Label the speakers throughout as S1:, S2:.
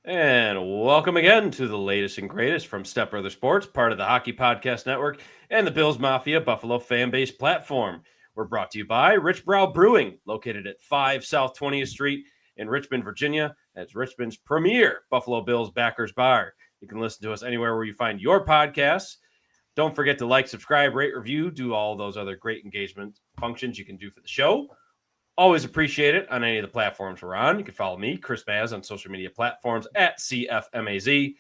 S1: And welcome again to the latest and greatest from Step Brother Sports, part of the Hockey Podcast Network and the Bills Mafia Buffalo fan base platform. We're brought to you by Rich Brow Brewing, located at 5 South 20th Street in Richmond, Virginia. That's Richmond's premier Buffalo Bills backers bar. You can listen to us anywhere where you find your podcasts. Don't forget to like, subscribe, rate, review, do all those other great engagement functions you can do for the show. Always appreciate it on any of the platforms we're on. You can follow me, Chris Baz, on social media platforms at CFMAZ,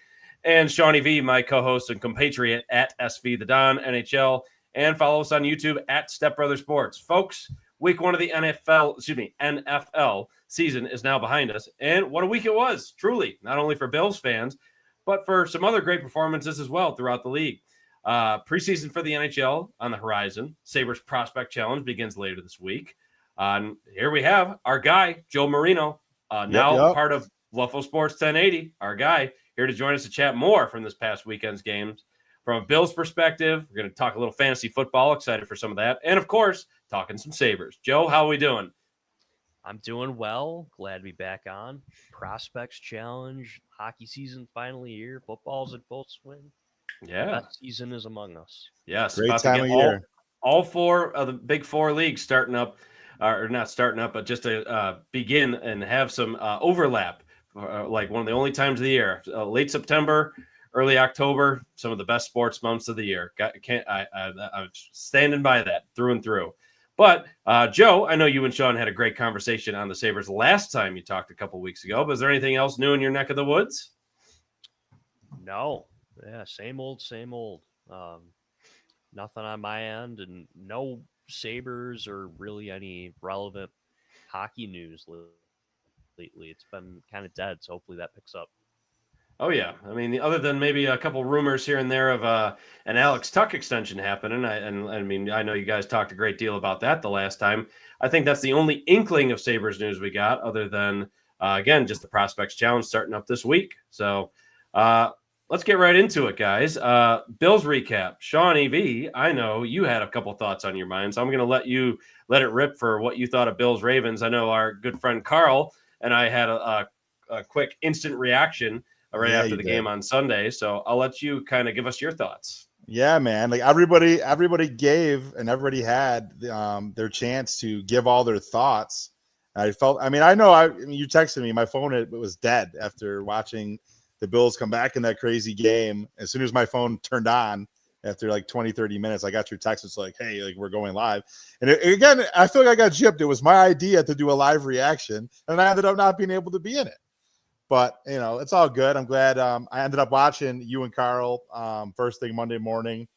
S1: and Shawnee V, my co-host and compatriot at SV The Don NHL, and follow us on YouTube at Step Brother Sports. Folks, week one of the NFL season is now behind us, and what a week it was, truly, not only for Bills fans, but for some other great performances as well throughout the league. Preseason for the NHL on the horizon. Sabres Prospect Challenge begins later this week. Here we have our guy, Joe Marino, now part of WUFO Sports 1080, our guy, here to join us to chat more from this past weekend's games. From a Bills perspective, we're going to talk a little fantasy football, excited for some of that, and of course, talking some Sabres. Joe, how are we doing?
S2: I'm doing well. Glad to be back on. Prospects Challenge, hockey season finally here. Football's in full swing.
S1: Yeah.
S2: The best season is among us.
S1: Yes.
S3: Great
S1: about
S3: time
S1: to get
S3: of year.
S1: all four of the big four leagues starting up, or not starting up, but just to begin and have some overlap, like one of the only times of the year. Late September, early October, some of the best sports months of the year. I'm standing by that through and through. But, Joe, I know you and Sean had a great conversation on the Sabres last time you talked a couple weeks ago, but is there anything else new in your neck of the woods?
S2: No. Yeah, same old, same old. Nothing on my end, and no Sabres or really any relevant hockey news lately. It's been kind of dead, so hopefully that picks up.
S1: Oh, yeah. I mean, other than maybe a couple rumors here and there of an Alex Tuck extension happening, I mean, I know you guys talked a great deal about that the last time. I think that's the only inkling of Sabres news we got, other than, again, just the Prospects Challenge starting up this week. So let's get right into it, guys. Bills recap. Shawnee V, I know you had a couple thoughts on your mind, so I'm going to let it rip for what you thought of Bills Ravens. I know our good friend Carl and I had a quick instant reaction right after the game on Sunday. So I'll let you kind of give us your thoughts.
S3: Yeah, man. Like everybody gave and everybody had their chance to give all their thoughts. I know you texted me. My phone it was dead after watching the Bills come back in that crazy game. As soon as my phone turned on after like 20, 30 minutes, I got your text. It's like, hey, like we're going live. And again, I feel like I got gypped. It was my idea to do a live reaction, and I ended up not being able to be in it. But, it's all good. I'm glad I ended up watching you and Carl first thing Monday morning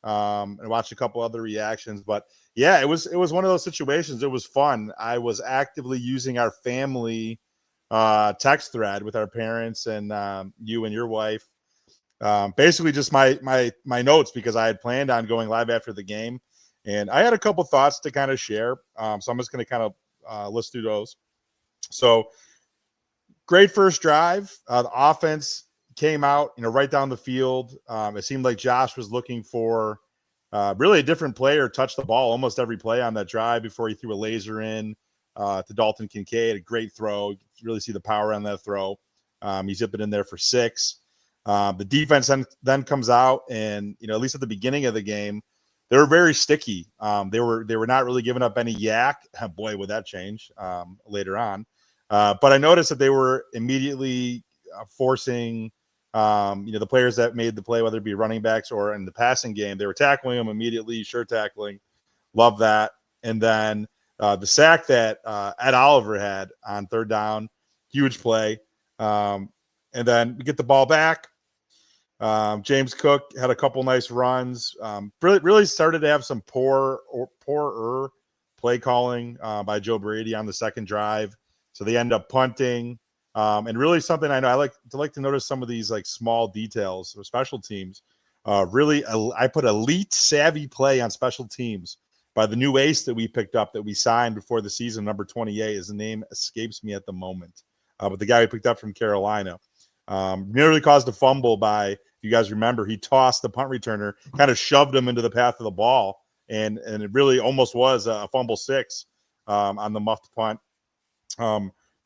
S3: and watched a couple other reactions. But, yeah, it was one of those situations. It was fun. I was actively using our family text thread with our parents and you and your wife. Basically just my notes because I had planned on going live after the game. And I had a couple thoughts to kind of share. So I'm just going to kind of list through those. So, great first drive. The offense came out, right down the field. It seemed like Josh was looking for really a different player, touch the ball almost every play on that drive before he threw a laser in to Dalton Kincaid. A great throw. You can really see the power on that throw. He zipped it in there for 6. The defense then comes out, and at least at the beginning of the game, they were very sticky. They were not really giving up any yak. Boy, would that change later on. But I noticed that they were immediately forcing, the players that made the play, whether it be running backs or in the passing game, they were tackling them immediately, sure tackling. Love that. And then the sack that Ed Oliver had on third down, huge play. And then we get the ball back. James Cook had a couple nice runs. Really started to have some poorer play calling by Joe Brady on the second drive. So they end up punting. And really something I know I like to notice some of these like small details of special teams. I put elite savvy play on special teams by the new ace that we picked up that we signed before the season, number 28. His name escapes me at the moment. But the guy we picked up from Carolina nearly caused a fumble by, if you guys remember, he tossed the punt returner, kind of shoved him into the path of the ball. And it really almost was a fumble 6 on the muffed punt.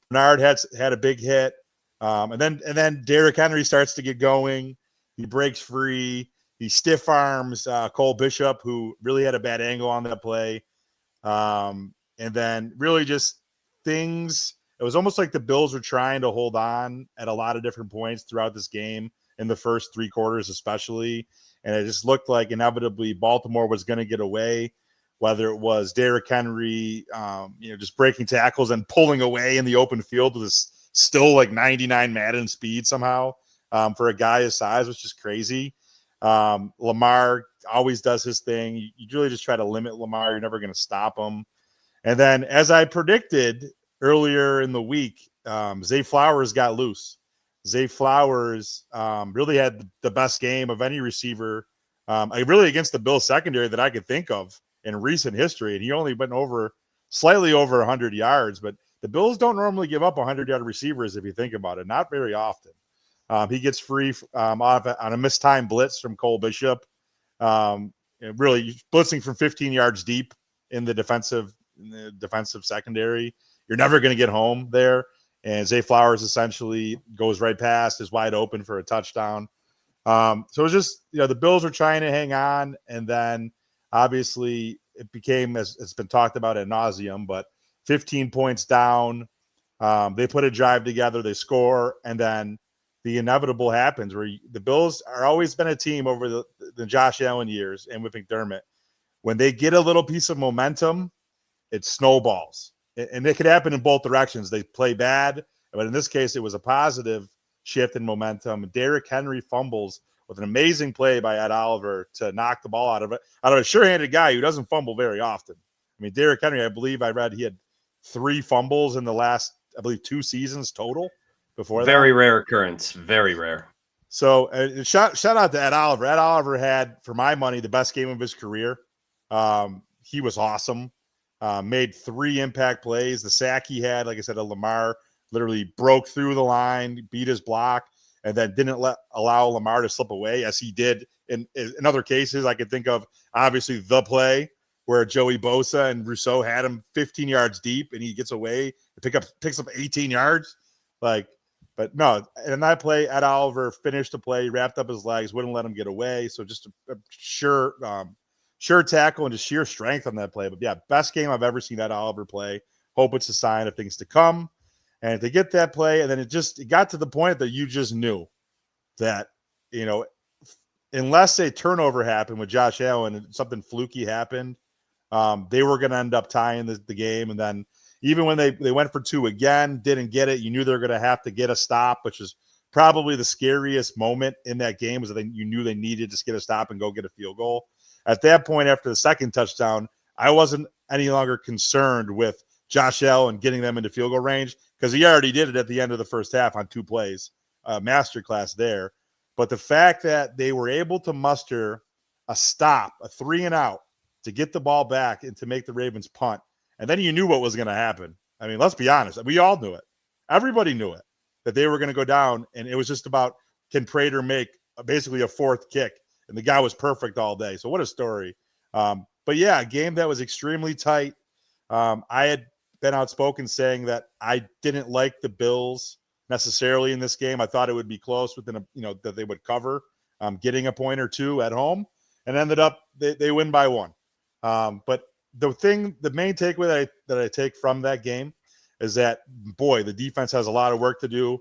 S3: Bernard had a big hit. And then Derrick Henry starts to get going. He breaks free. He stiff arms Cole Bishop, who really had a bad angle on that play. And then really just things. It was almost like the Bills were trying to hold on at a lot of different points throughout this game in the first three quarters, especially. And it just looked like inevitably Baltimore was going to get away, whether it was Derrick Henry, just breaking tackles and pulling away in the open field with this still like 99 Madden speed somehow for a guy his size, which is crazy. Lamar always does his thing. You really just try to limit Lamar. You're never going to stop him. And then, as I predicted earlier in the week, Zay Flowers got loose. Zay Flowers really had the best game of any receiver, really against the Bills secondary that I could think of in recent history. And he only went slightly over 100 yards, but the Bills don't normally give up 100-yard receivers if you think about it. Not very often. He gets free on a mistimed blitz from Cole Bishop. Really blitzing from 15 yards deep in the defensive secondary. You're never going to get home there. And Zay Flowers essentially goes right past, is wide open for a touchdown. So it was just, the Bills were trying to hang on. And then obviously it became, as it's been talked about ad nauseum, but 15 points down. They put a drive together, they score, and then the inevitable happens where the Bills are always been a team over the Josh Allen years and with McDermott. When they get a little piece of momentum, it snowballs. And it could happen in both directions. They play bad, but in this case, it was a positive shift in momentum. Derrick Henry fumbles with an amazing play by Ed Oliver to knock the ball out of a sure-handed guy who doesn't fumble very often. I mean, Derrick Henry, I believe I read he had 3 fumbles in the last, 2 seasons total before that.
S1: Very rare occurrence. Very rare.
S3: So shout out to Ed Oliver. Ed Oliver had, for my money, the best game of his career. He was awesome. Made 3 impact plays. The sack he had, like I said, Lamar literally broke through the line, beat his block, and then didn't allow Lamar to slip away, as he did in other cases. I could think of, obviously, the play where Joey Bosa and Rousseau had him 15 yards deep, and he gets away, picks up 18 yards. But no, in that play, Ed Oliver finished the play, wrapped up his legs, wouldn't let him get away. So just a sure tackle and just sheer strength on that play. But yeah, best game I've ever seen Ed Oliver play. Hope it's a sign of things to come. And to get that play, and then it got to the point that you just knew that, unless a turnover happened with Josh Allen and something fluky happened, they were going to end up tying the game. And then even when they went for 2 again, didn't get it, you knew they were going to have to get a stop, which is probably the scariest moment in that game, was that you knew they needed to just get a stop and go get a field goal. At that point, after the second touchdown, I wasn't any longer concerned with Josh Allen getting them into field goal range, because he already did it at the end of the first half on 2 plays, masterclass there. But the fact that they were able to muster a stop, a 3-and-out, to get the ball back and to make the Ravens punt, and then you knew what was going to happen. I mean, let's be honest. We all knew it. Everybody knew it, that they were going to go down, and it was just about, can Prater make basically a 4th kick? And the guy was perfect all day. So what a story. But yeah, a game that was extremely tight. I had been outspoken saying that I didn't like the Bills necessarily in this game. I thought it would be close within that they would cover, getting a point or 2 at home, and ended up they win by 1. But the main takeaway that I take from that game is that, boy, the defense has a lot of work to do.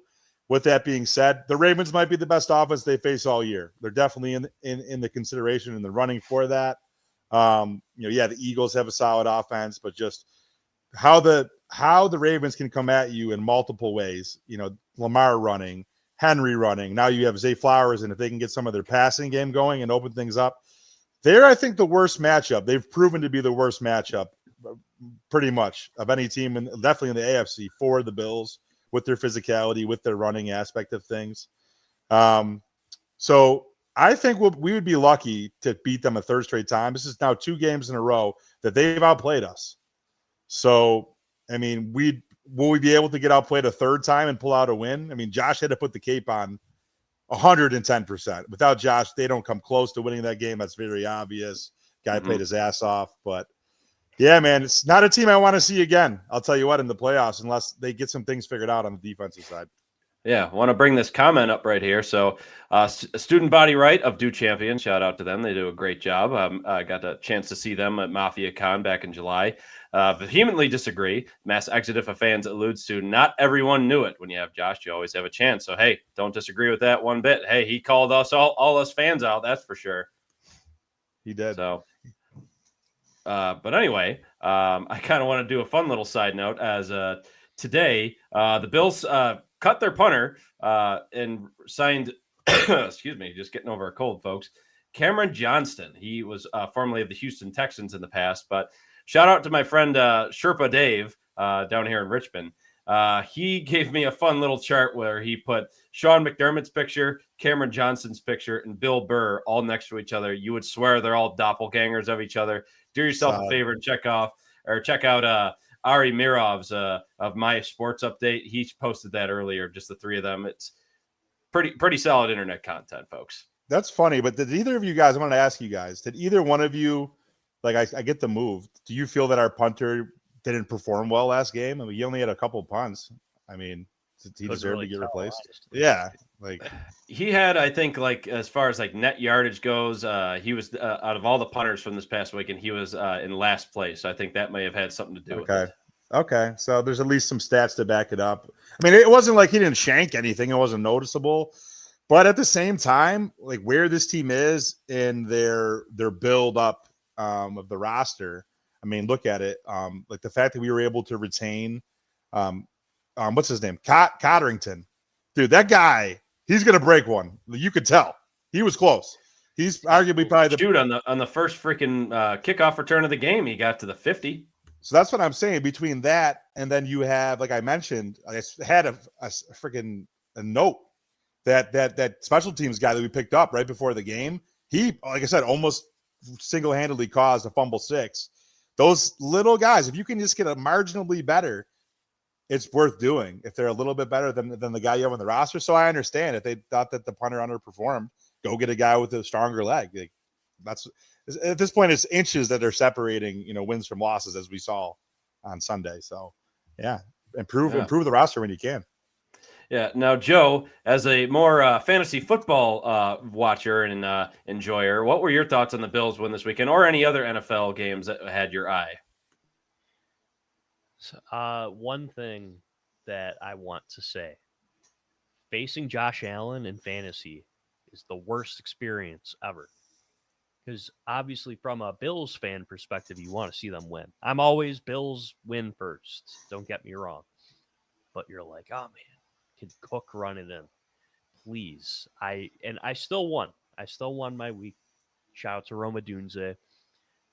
S3: With that being said, the Ravens might be the best offense they face all year. They're definitely in the consideration in the running for that. The Eagles have a solid offense, but just how the Ravens can come at you in multiple ways. Lamar running, Henry running. Now you have Zay Flowers, and if they can get some of their passing game going and open things up, they're, I think, the worst matchup. They've proven to be the worst matchup pretty much of any team, and definitely in the AFC, for the Bills, with their physicality, with their running aspect of things. So I think we would be lucky to beat them a 3rd straight time. This is now 2 games in a row that they've outplayed us. So, I mean, will we be able to get outplayed a 3rd time and pull out a win? I mean, Josh had to put the cape on 110%. Without Josh, they don't come close to winning that game. That's very obvious. Guy played his ass off. But, yeah, man, it's not a team I want to see again. I'll tell you what, in the playoffs, unless they get some things figured out on the defensive side.
S1: Yeah, want to bring this comment up right here. So, Student Body Right of Do Champion, shout out to them. They do a great job. I got a chance to see them at Mafia Con back in July. Vehemently disagree. Mass exit if a fans alludes to not everyone knew it. When you have Josh, you always have a chance. So, hey, don't disagree with that one bit. Hey, he called us all us fans out. That's for sure.
S3: He did.
S1: So, but anyway, I kind of want to do a fun little side note as today the Bills cut their punter and signed, excuse me, just getting over a cold, folks, Cameron Johnston. He was formerly of the Houston Texans in the past, but shout out to my friend Sherpa Dave down here in Richmond. He gave me a fun little chart where he put Sean McDermott's picture, Cameron Johnston's picture, and Bill Burr all next to each other. You would swear they're all doppelgangers of each other. Do yourself a favor and check out Ari Mirov's of My Sports Update. He posted that earlier, just the three of them. It's pretty solid internet content, folks.
S3: That's funny, but did either of you guys, I wanted to ask you guys, did either one of you, like I get the move, do you feel that our punter didn't perform well last game? I mean, he only had a couple punts. I mean, he deserved to get replaced. Honestly. Yeah, like
S1: he had, I think, like as far as like net yardage goes, he was out of all the punters from this past weekend, he was in last place. So I think that may have had something to do with it.
S3: Okay, so there's at least some stats to back it up. I mean, it wasn't like he didn't shank anything; it wasn't noticeable. But at the same time, like where this team is in their build up of the roster, I mean, look at it. Like the fact that we were able to retain, what's his name, Cotterington, dude. That guy, he's gonna break one. You could tell he was close. He's arguably probably the
S1: shoot on the first freaking kickoff return of the game. He got to the 50.
S3: So that's what I'm saying. Between that and then you have, like I mentioned, I had a freaking note that special teams guy that we picked up right before the game. He, like I said, almost single-handedly caused a fumble 6. Those little guys, if you can just get a marginally better, it's worth doing. If they're a little bit better than the guy you have on the roster. So I understand if they thought that the punter underperformed, go get a guy with a stronger leg. Like, that's at this point, it's inches that are separating, wins from losses, as we saw on Sunday. So yeah, improve the roster when you can.
S1: Yeah. Now, Joe, as a more fantasy football watcher and enjoyer, what were your thoughts on the Bills win this weekend, or any other NFL games that had your eye?
S2: One thing that I want to say: facing Josh Allen in fantasy is the worst experience ever. Because obviously, from a Bills fan perspective, you want to see them win. I'm always Bills win first. Don't get me wrong. But you're like, oh, man, can Cook run it in? Please. I still won. I still won my week. Shout out to Roma Dunze.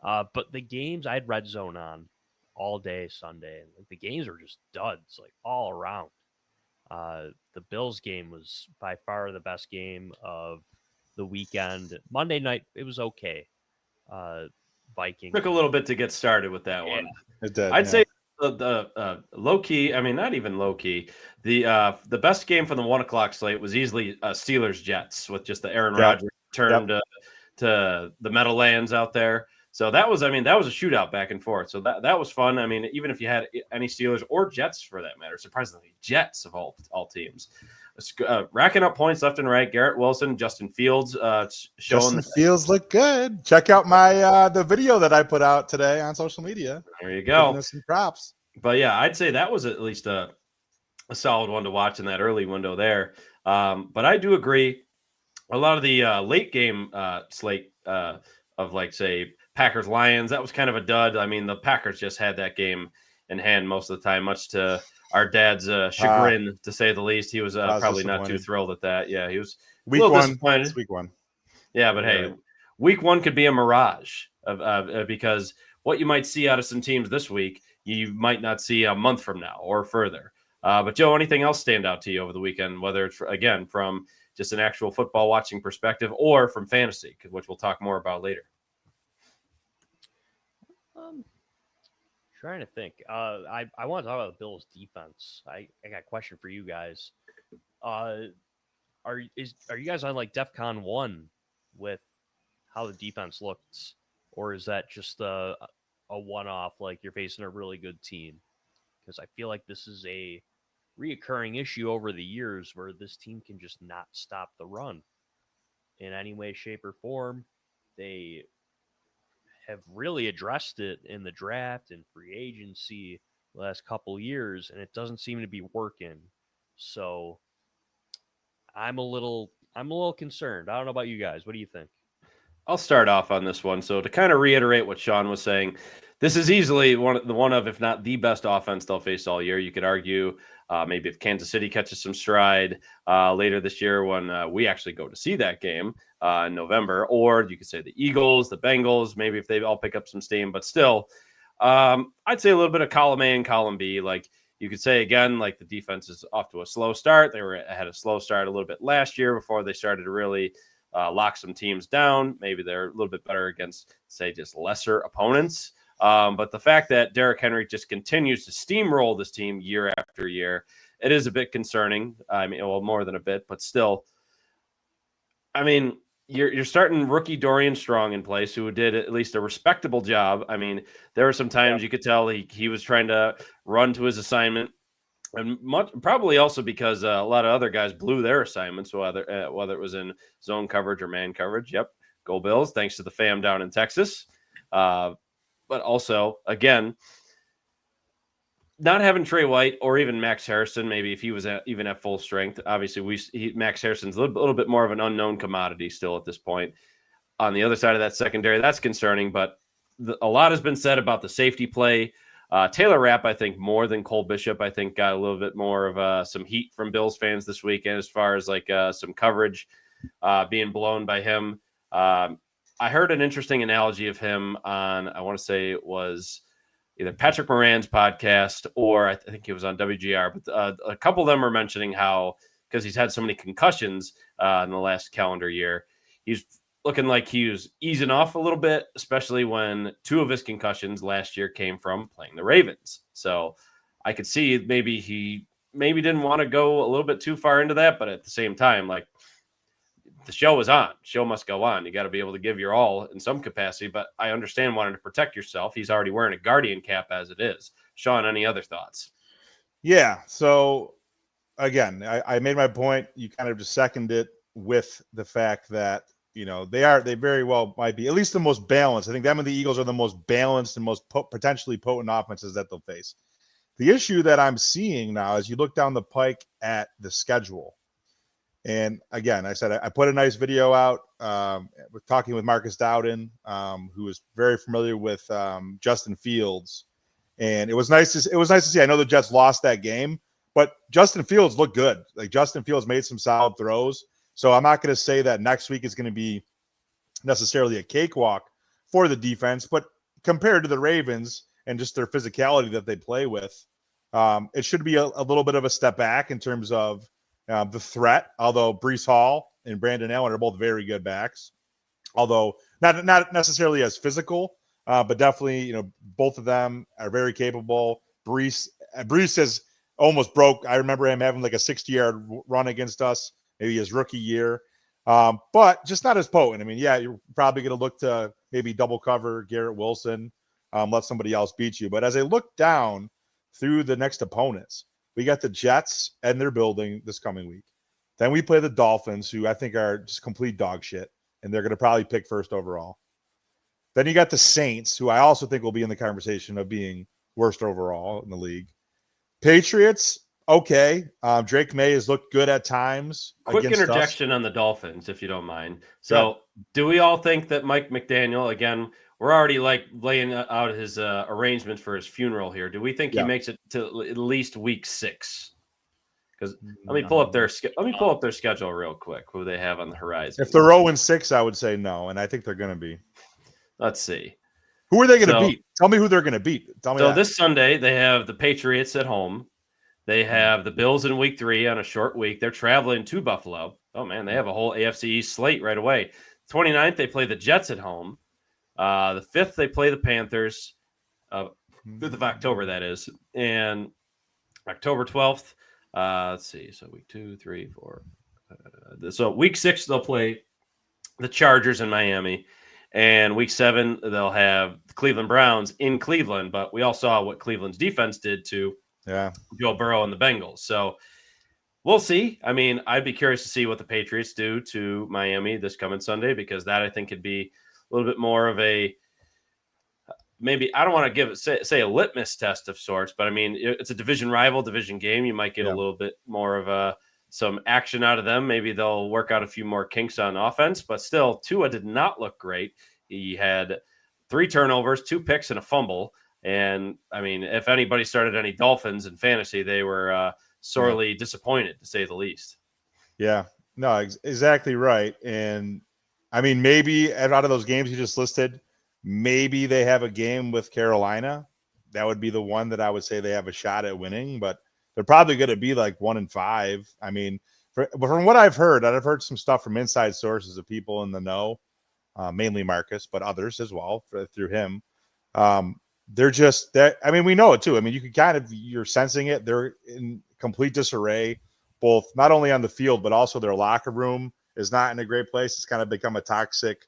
S2: But the games, I had Red Zone on all day Sunday. Like, the games were just duds, like, all around. The Bills game was by far the best game of the weekend. Monday night, it was okay. Vikings
S1: took a little bit to get started with that one.
S3: It did.
S1: I'd say the low key. I mean, not even low key. The best game from the 1:00 slate was easily Steelers Jets with just the Aaron Rodgers return to the Meadowlands out there. So that was a shootout back and forth. So that was fun. I mean, even if you had any Steelers or Jets for that matter, surprisingly, Jets of all teams. Racking up points left and right. Garrett Wilson, Justin Fields showing
S3: Fields look good. Check out my the video that I put out today on social media.
S1: There you go.
S3: Some props.
S1: But yeah, I'd say that was at least a solid one to watch in that early window there. But I do agree. A lot of the late game slate of, like, say, Packers Lions, that was kind of a dud. I mean, the Packers just had that game in hand most of the time, much to our dad's chagrin, to say the least. He was probably not too thrilled at that. Yeah, he was
S3: week one.
S1: Yeah, but hey, week one could be a mirage because what you might see out of some teams this week, you might not see a month from now or further. But Joe, anything else stand out to you over the weekend, whether it's again from just an actual football watching perspective or from fantasy, which we'll talk more about later?
S2: Trying to think. I want to talk about the Bills' defense. I got a question for you guys. Are you guys on like DEFCON 1 with how the defense looks, or is that just a one-off? Like, you're facing a really good team? Because I feel like this is a reoccurring issue over the years where this team can just not stop the run in any way, shape, or form. They have really addressed it in the draft and free agency the last couple years, and it doesn't seem to be working. So I'm a little concerned. I don't know about you guys. What do you think?
S1: I'll start off on this one. So to kind of reiterate what Sean was saying, this is easily one of, if not the best offense they'll face all year. You could argue maybe if Kansas City catches some stride later this year when we actually go to see that game in November, or you could say the Eagles, the Bengals, maybe if they all pick up some steam. But still, I'd say a little bit of column A and column B. Like you could say again, like the defense is off to a slow start. They had a slow start a little bit last year before they started to really lock some teams down. Maybe they're a little bit better against, say, just lesser opponents. But the fact that Derrick Henry just continues to steamroll this team year after year, it is a bit concerning. I mean, well, more than a bit, but still. I mean, you're starting rookie Dorian Strong in place, who did at least a respectable job. I mean, there were some times you could tell he was trying to run to his assignment. And probably also because a lot of other guys blew their assignments, whether it was in zone coverage or man coverage. Yep, go Bills! Thanks to the fam down in Texas. But also, again, not having Trey White or even Max Harrison, maybe if he was even at full strength. Obviously, Max Harrison's a little bit more of an unknown commodity still at this point. On the other side of that secondary, that's concerning. But a lot has been said about the safety play. Taylor Rapp, I think, more than Cole Bishop, I think, got a little bit more of some heat from Bills fans this weekend as far as like some coverage being blown by him. I heard an interesting analogy of him on, I want to say it was either Patrick Moran's podcast or I think it was on WGR, but a couple of them were mentioning how, because he's had so many concussions in the last calendar year, he's looking like he was easing off a little bit, especially when two of his concussions last year came from playing the Ravens. So I could see maybe he didn't want to go a little bit too far into that, but at the same time, like the show is on. Show must go on. You got to be able to give your all in some capacity, but I understand wanting to protect yourself. He's already wearing a Guardian cap as it is. Sean, any other thoughts?
S3: Yeah. So again, I made my point. You kind of just seconded it with the fact that, you know, they very well might be at least the most balanced. I think them and the Eagles are the most balanced and most potentially potent offenses that they'll face. The issue that I'm seeing now is you look down the pike at the schedule. And again, I said I put a nice video out talking with Marcus Dowden, who is very familiar with Justin Fields. And it was nice to see. I know the Jets lost that game, but Justin Fields looked good. Like Justin Fields made some solid throws. So I'm not going to say that next week is going to be necessarily a cakewalk for the defense, but compared to the Ravens and just their physicality that they play with, it should be a little bit of a step back in terms of the threat. Although Breece Hall and Brandon Allen are both very good backs, although not necessarily as physical, but definitely, you know, both of them are very capable. Breece has almost broke. I remember him having like a 60-yard run against us, maybe his rookie year, but just not as potent. I mean, yeah, you're probably going to look to maybe double cover Garrett Wilson, let somebody else beat you. But as I look down through the next opponents, we got the Jets and their building this coming week. Then we play the Dolphins, who I think are just complete dog shit, and they're going to probably pick first overall. Then you got the Saints, who I also think will be in the conversation of being worst overall in the league. Patriots, okay. Drake May has looked good at times.
S1: Quick interjection on the Dolphins, if you don't mind. So do we all think that Mike McDaniel, again, we're already like laying out his arrangements for his funeral here. Do we think he makes it to at least week 6? Because let me pull up their schedule real quick. Who they have on the horizon?
S3: If they're 0-6, I would say no, and I think they're going to be.
S1: Let's see.
S3: Who are they going to beat? Tell me who they're going to beat. Tell me.
S1: So this Sunday they have the Patriots at home. They have the Bills in week 3 on a short week. They're traveling to Buffalo. Oh man, they have a whole AFC East slate right away. 29th they play the Jets at home. The 5th they play the Panthers. 5th of October, that is. And October 12th, let's see. So week 2, 3, 4. So week 6 they'll play the Chargers in Miami. And week 7 they'll have the Cleveland Browns in Cleveland. But we all saw what Cleveland's defense did to Joe Burrow and the Bengals. So we'll see. I mean, I'd be curious to see what the Patriots do to Miami this coming Sunday, because that I think could be a little bit more of a, maybe, I don't want to give it say a litmus test of sorts, but I mean, it's a division rival, division game. You might get a little bit more of some action out of them. Maybe they'll work out a few more kinks on offense, but still, Tua did not look great. He had 3 turnovers, 2 picks, and a fumble. And I mean, if anybody started any Dolphins in fantasy, they were sorely disappointed, to say the least.
S3: Yeah, no, exactly right. And I mean, maybe out of those games you just listed, maybe they have a game with Carolina. That would be the one that I would say they have a shot at winning, but they're probably going to be like 1-5. I mean, from what I've heard some stuff from inside sources of people in the know, mainly Marcus, but others as well through him. They're just that. I mean, we know it too. I mean, you're sensing it. They're in complete disarray, both not only on the field, but also their locker room is not in a great place. It's kind of become a toxic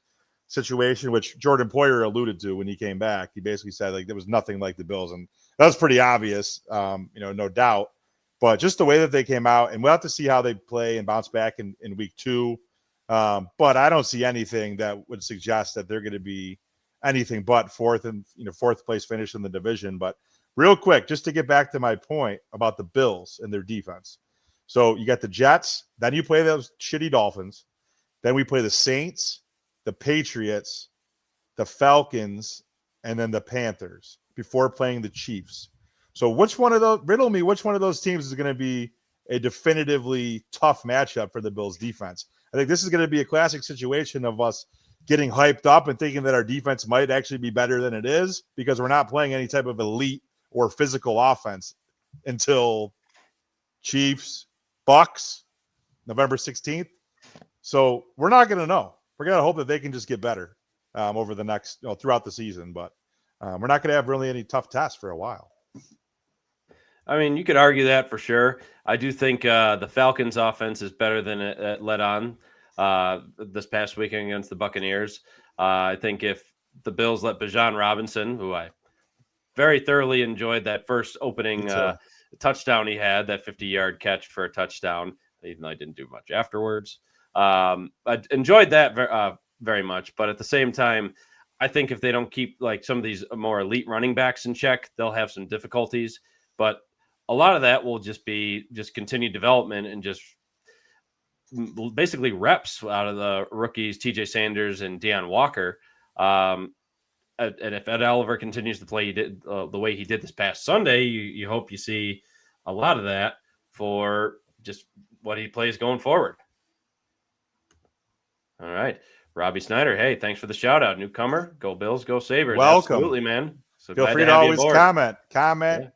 S3: situation, which Jordan Poyer alluded to when he came back. He basically said like there was nothing like the Bills, and that was pretty obvious, no doubt. But just the way that they came out, and we'll have to see how they play and bounce back in week 2. But I don't see anything that would suggest that they're going to be anything but fourth place finish in the division. But real quick, just to get back to my point about the Bills and their defense. So you got the Jets, then you play those shitty Dolphins, then we play the Saints, the Patriots, the Falcons, and then the Panthers before playing the Chiefs. So riddle me which one of those teams is going to be a definitively tough matchup for the Bills defense. I think this is going to be a classic situation of us getting hyped up and thinking that our defense might actually be better than it is, because we're not playing any type of elite or physical offense until Chiefs, Bucks, November 16th. So we're not going to know. We're going to hope that they can just get better over the next, throughout the season, but we're not going to have really any tough tests for a while.
S1: I mean, you could argue that for sure. I do think the Falcons' offense is better than it let on this past weekend against the Buccaneers. I think if the Bills let Bijan Robinson, who I very thoroughly enjoyed that first opening touchdown he had, that 50-yard catch for a touchdown, even though I didn't do much afterwards. I enjoyed that very much, but at the same time, I think if they don't keep like some of these more elite running backs in check, they'll have some difficulties. But a lot of that will just be continued development and just basically reps out of the rookies, TJ Sanders and Deion Walker. And if Ed Oliver continues to play the way he did this past Sunday, you hope you see a lot of that for just what he plays going forward. All right. Robbie Snyder, hey, thanks for the shout out. Newcomer, go Bills, go Sabres.
S3: Welcome.
S1: Absolutely, man. So
S3: feel free to always comment.
S1: Yeah.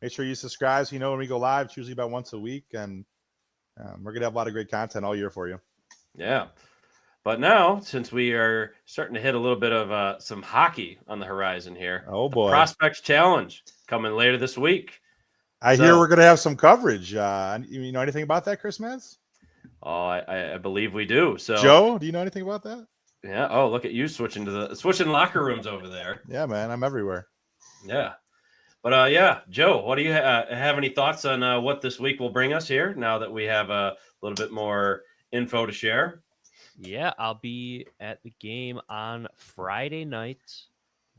S3: Make sure you subscribe so you know when we go live. It's usually about once a week, and we're going to have a lot of great content all year for you.
S1: Yeah. But now, since we are starting to hit a little bit of some hockey on the horizon here.
S3: Oh, boy.
S1: Prospects Challenge coming later this week.
S3: I hear we're going to have some coverage. You know anything about that, Chris Mans?
S1: Oh, I believe we do. So,
S3: Joe, do you know anything about that?
S1: Yeah. Oh, look at you switching locker rooms over there.
S3: Yeah, man. I'm everywhere.
S1: Yeah. But yeah, Joe, what do you have any thoughts on what this week will bring us here now that we have a little bit more info to share?
S2: Yeah, I'll be at the game on Friday night,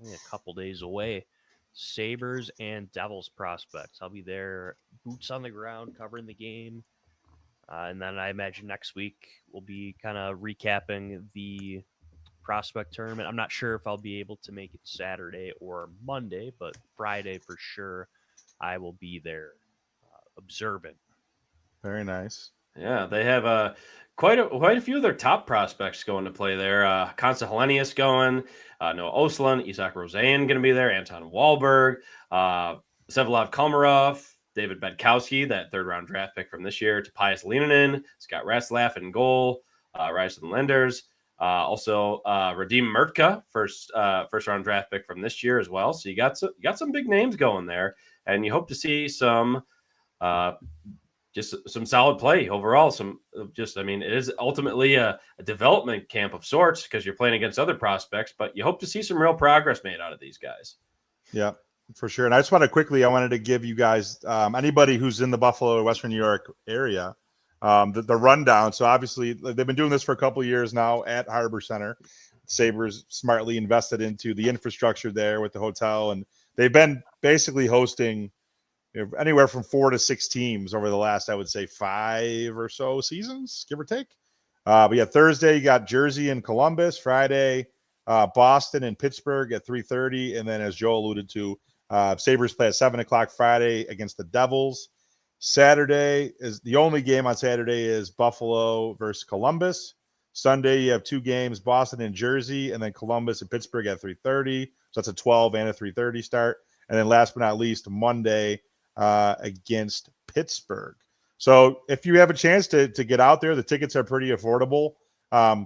S2: only a couple days away. Sabres and Devils prospects. I'll be there, boots on the ground, covering the game. And then I imagine next week we'll be kind of recapping the prospect tournament. I'm not sure if I'll be able to make it Saturday or Monday, but Friday for sure I will be there observing.
S3: Very nice.
S1: Yeah, they have quite a few of their top prospects going to play there. Konsta Helenius going, Noah Osland, Isak Rosén going to be there, Anton Wahlberg, Vsevolod Komarov, David Bedkowski, that third-round draft pick from this year, Topias Lehtonen, Scott Ratzlaff in goal, Ryerson Lenders. Also, Radim Murtka, first-round draft pick from this year as well. So you got some big names going there, and you hope to see some just some solid play overall. It is ultimately a development camp of sorts because you're playing against other prospects, but you hope to see some real progress made out of these guys.
S3: Yeah. For sure. And I just I wanted to give you guys, anybody who's in the Buffalo or Western New York area, the rundown. So obviously they've been doing this for a couple of years now at Harbor Center. Sabres smartly invested into the infrastructure there with the hotel, and they've been basically hosting anywhere from 4 to 6 teams over the last, I would say, 5 or so seasons, give or take. But yeah, Thursday you got Jersey and Columbus. Friday, Boston and Pittsburgh at 3:30, and then as Joe alluded to, Sabres play at 7:00 Friday against the Devils. Saturday is the only game on Saturday is Buffalo versus Columbus. Sunday you have 2 games, Boston and Jersey, and then Columbus and Pittsburgh at 3:30. So that's a 12 and a 3:30 start. And then last but not least, Monday against Pittsburgh. So if you have a chance to get out there, the tickets are pretty affordable.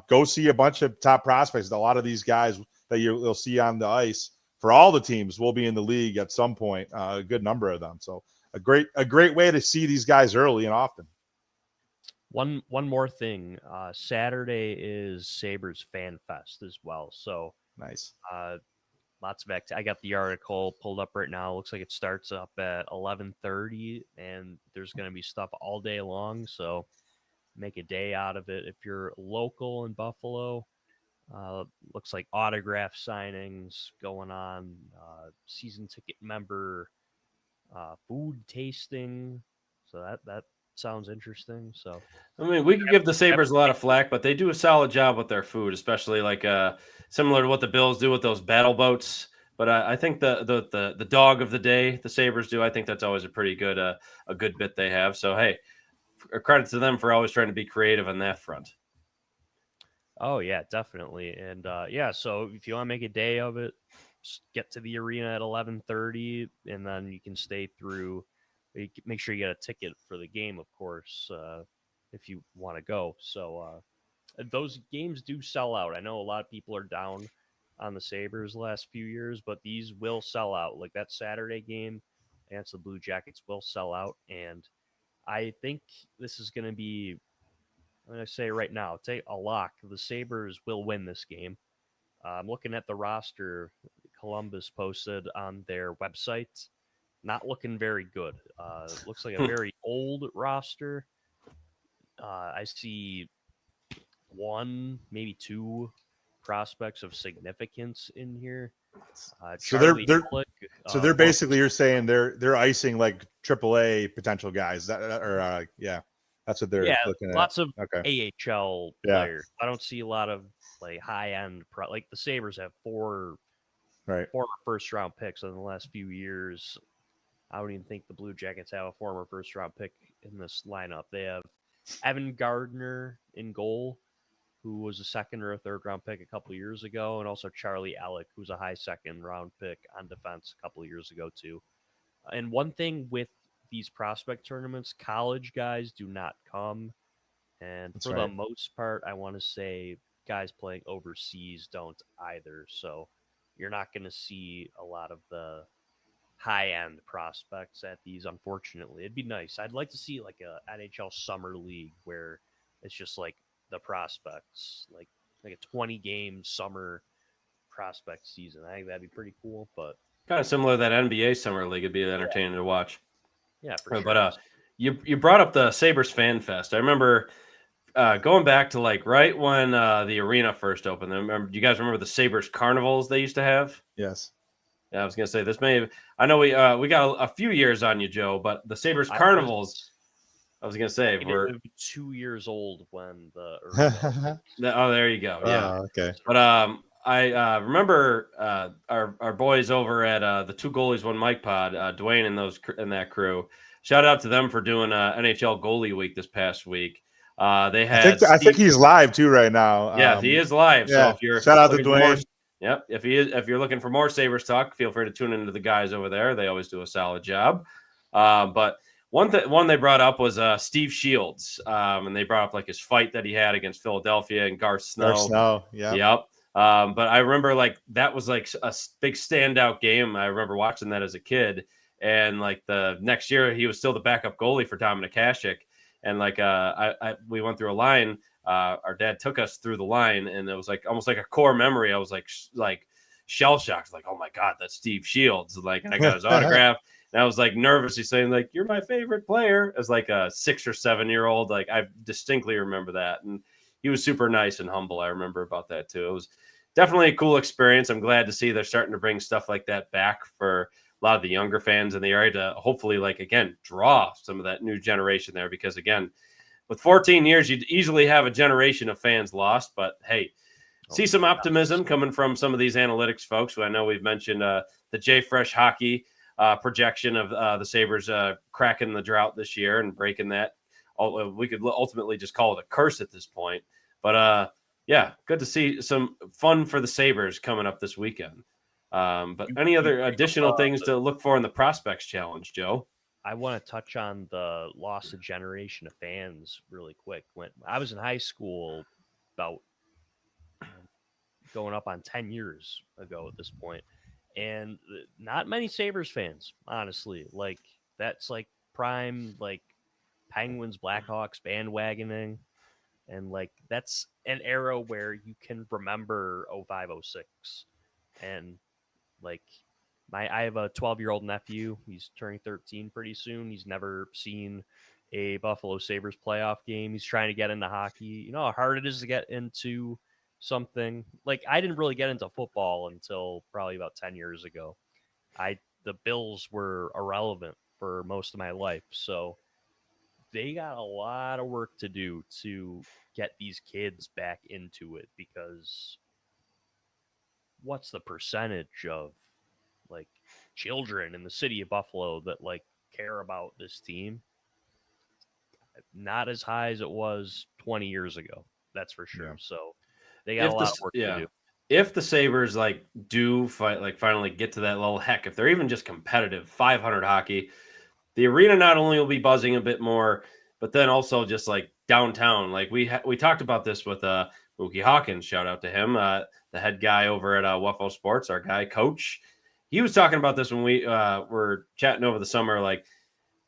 S3: Go see a bunch of top prospects. A lot of these guys that you'll see on the ice for all the teams will be in the league at some point. A good number of them. So a great way to see these guys early and often.
S2: One more thing. Saturday is Sabres Fan Fest as well. So
S3: nice.
S2: Lots of I got the article pulled up right now. Looks like it starts up at 11:30, and there's going to be stuff all day long. So make a day out of it. If you're local in Buffalo, looks like autograph signings going on, season ticket member, food tasting. So that sounds interesting. So
S1: I mean, we could give the Sabres a lot of flack, but they do a solid job with their food, especially like similar to what the Bills do with those battle boats. But I think the dog of the day, the Sabres do. I think that's always a pretty good a good bit they have. So hey, credit to them for always trying to be creative on that front.
S2: Oh yeah, definitely. And yeah, so if you want to make a day of it, just get to the arena at 11:30, and then you can stay through. Make sure you get a ticket for the game, of course, if you want to go. So those games do sell out. I know a lot of people are down on the Sabres the last few years, but these will sell out. Like that Saturday game against the Blue Jackets will sell out, and I think this is going to be, I'm going to say right now, take a lock. The Sabres will win this game. I'm looking at the roster Columbus posted on their website. Not looking very good. Looks like a very old roster. I see 1, maybe 2 prospects of significance in here.
S3: So they're basically, you're saying they're icing like AAA potential guys. That's what they're looking at.
S2: Lots of AHL players. I don't see a lot of like high end like the Sabres have 4 former first round picks in the last few years. I don't even think the Blue Jackets have a former first round pick in this lineup. They have Evan Gardner in goal, who was a second or a third round pick a couple of years ago, and also Charlie Alec, who's a high second round pick on defense a couple of years ago too. And one thing with these prospect tournaments, college guys do not come, and for the most part, I want to say guys playing overseas don't either. So you're not going to see a lot of the high-end prospects at these, unfortunately. It'd be nice. I'd like to see like a NHL summer league where it's just like the prospects, like a 20-game summer prospect season. I think that'd be pretty cool, but
S1: kind of similar to that NBA summer league. It'd be entertaining to watch.
S2: Yeah, for sure.
S1: But you brought up the Sabres Fan Fest. I remember going back to like right when the arena first opened. Do you guys remember the Sabres Carnivals they used to have?
S3: Yes.
S1: Yeah, I was gonna say this may. I know we got a few years on you, Joe, but the Sabres Carnivals. I was gonna say we're
S2: 2 years old when the.
S1: Oh, there you go. Yeah.
S3: Okay.
S1: But I remember our boys over at the Two Goalies One Mike Pod, Dwayne and that crew. Shout out to them for doing NHL Goalie Week this past week. They had.
S3: I think he's live too right now.
S1: Yeah, he is live.
S3: Yeah.
S1: So if you're
S3: shout out to Dwayne.
S1: Yep. If you're looking for more Sabres talk, feel free to tune into the guys over there. They always do a solid job. But one they brought up was Steve Shields, and they brought up like his fight that he had against Philadelphia and Garth Snow.
S3: Yeah.
S1: Yep. But I remember like that was like a big standout game. I remember watching that as a kid, and like the next year he was still the backup goalie for Dominik Hasek, and like we went through a line. Our dad took us through the line, and it was like almost like a core memory. I was like shell shocked, like, oh my God, that's Steve Shields. Like, and I got his autograph. And I was like nervously saying, like, you're my favorite player, as like a 6 or 7 year old. Like, I distinctly remember that. And he was super nice and humble. I remember about that too. It was definitely a cool experience. I'm glad to see they're starting to bring stuff like that back for a lot of the younger fans in the area to hopefully, like, again, draw some of that new generation there. Because again, with 14 years, you'd easily have a generation of fans lost. But hey, see some optimism coming from some of these analytics folks. I know we've mentioned the J Fresh Hockey projection of the Sabres cracking the drought this year and breaking that. We could ultimately just call it a curse at this point. But yeah, good to see some fun for the Sabres coming up this weekend. But any other additional things to look for in the Prospects Challenge, Joe?
S2: I want to touch on the loss of generation of fans really quick. When I was in high school, about going up on 10 years ago at this point, and not many Sabres fans, honestly. Like, that's like prime, like, Penguins, Blackhawks bandwagoning. And like, that's an era where you can remember 0506. And like, I have a 12-year-old nephew. He's turning 13 pretty soon. He's never seen a Buffalo Sabres playoff game. He's trying to get into hockey. You know how hard it is to get into something. Like, I didn't really get into football until probably about 10 years ago. The Bills were irrelevant for most of my life. So they got a lot of work to do to get these kids back into it, because what's the percentage of like children in the city of Buffalo that like care about this team? Not as high as it was 20 years ago. That's for sure.
S3: Yeah.
S2: So they got a lot of work to do.
S1: If the Sabres like do fight, like finally get to that level, heck, if they're even just competitive 500 hockey, the arena not only will be buzzing a bit more, but then also just like downtown. Like we talked about this with Mookie Hawkins. Shout out to him, the head guy over at WUFO Sports, our guy coach. He was talking about this when we were chatting over the summer. Like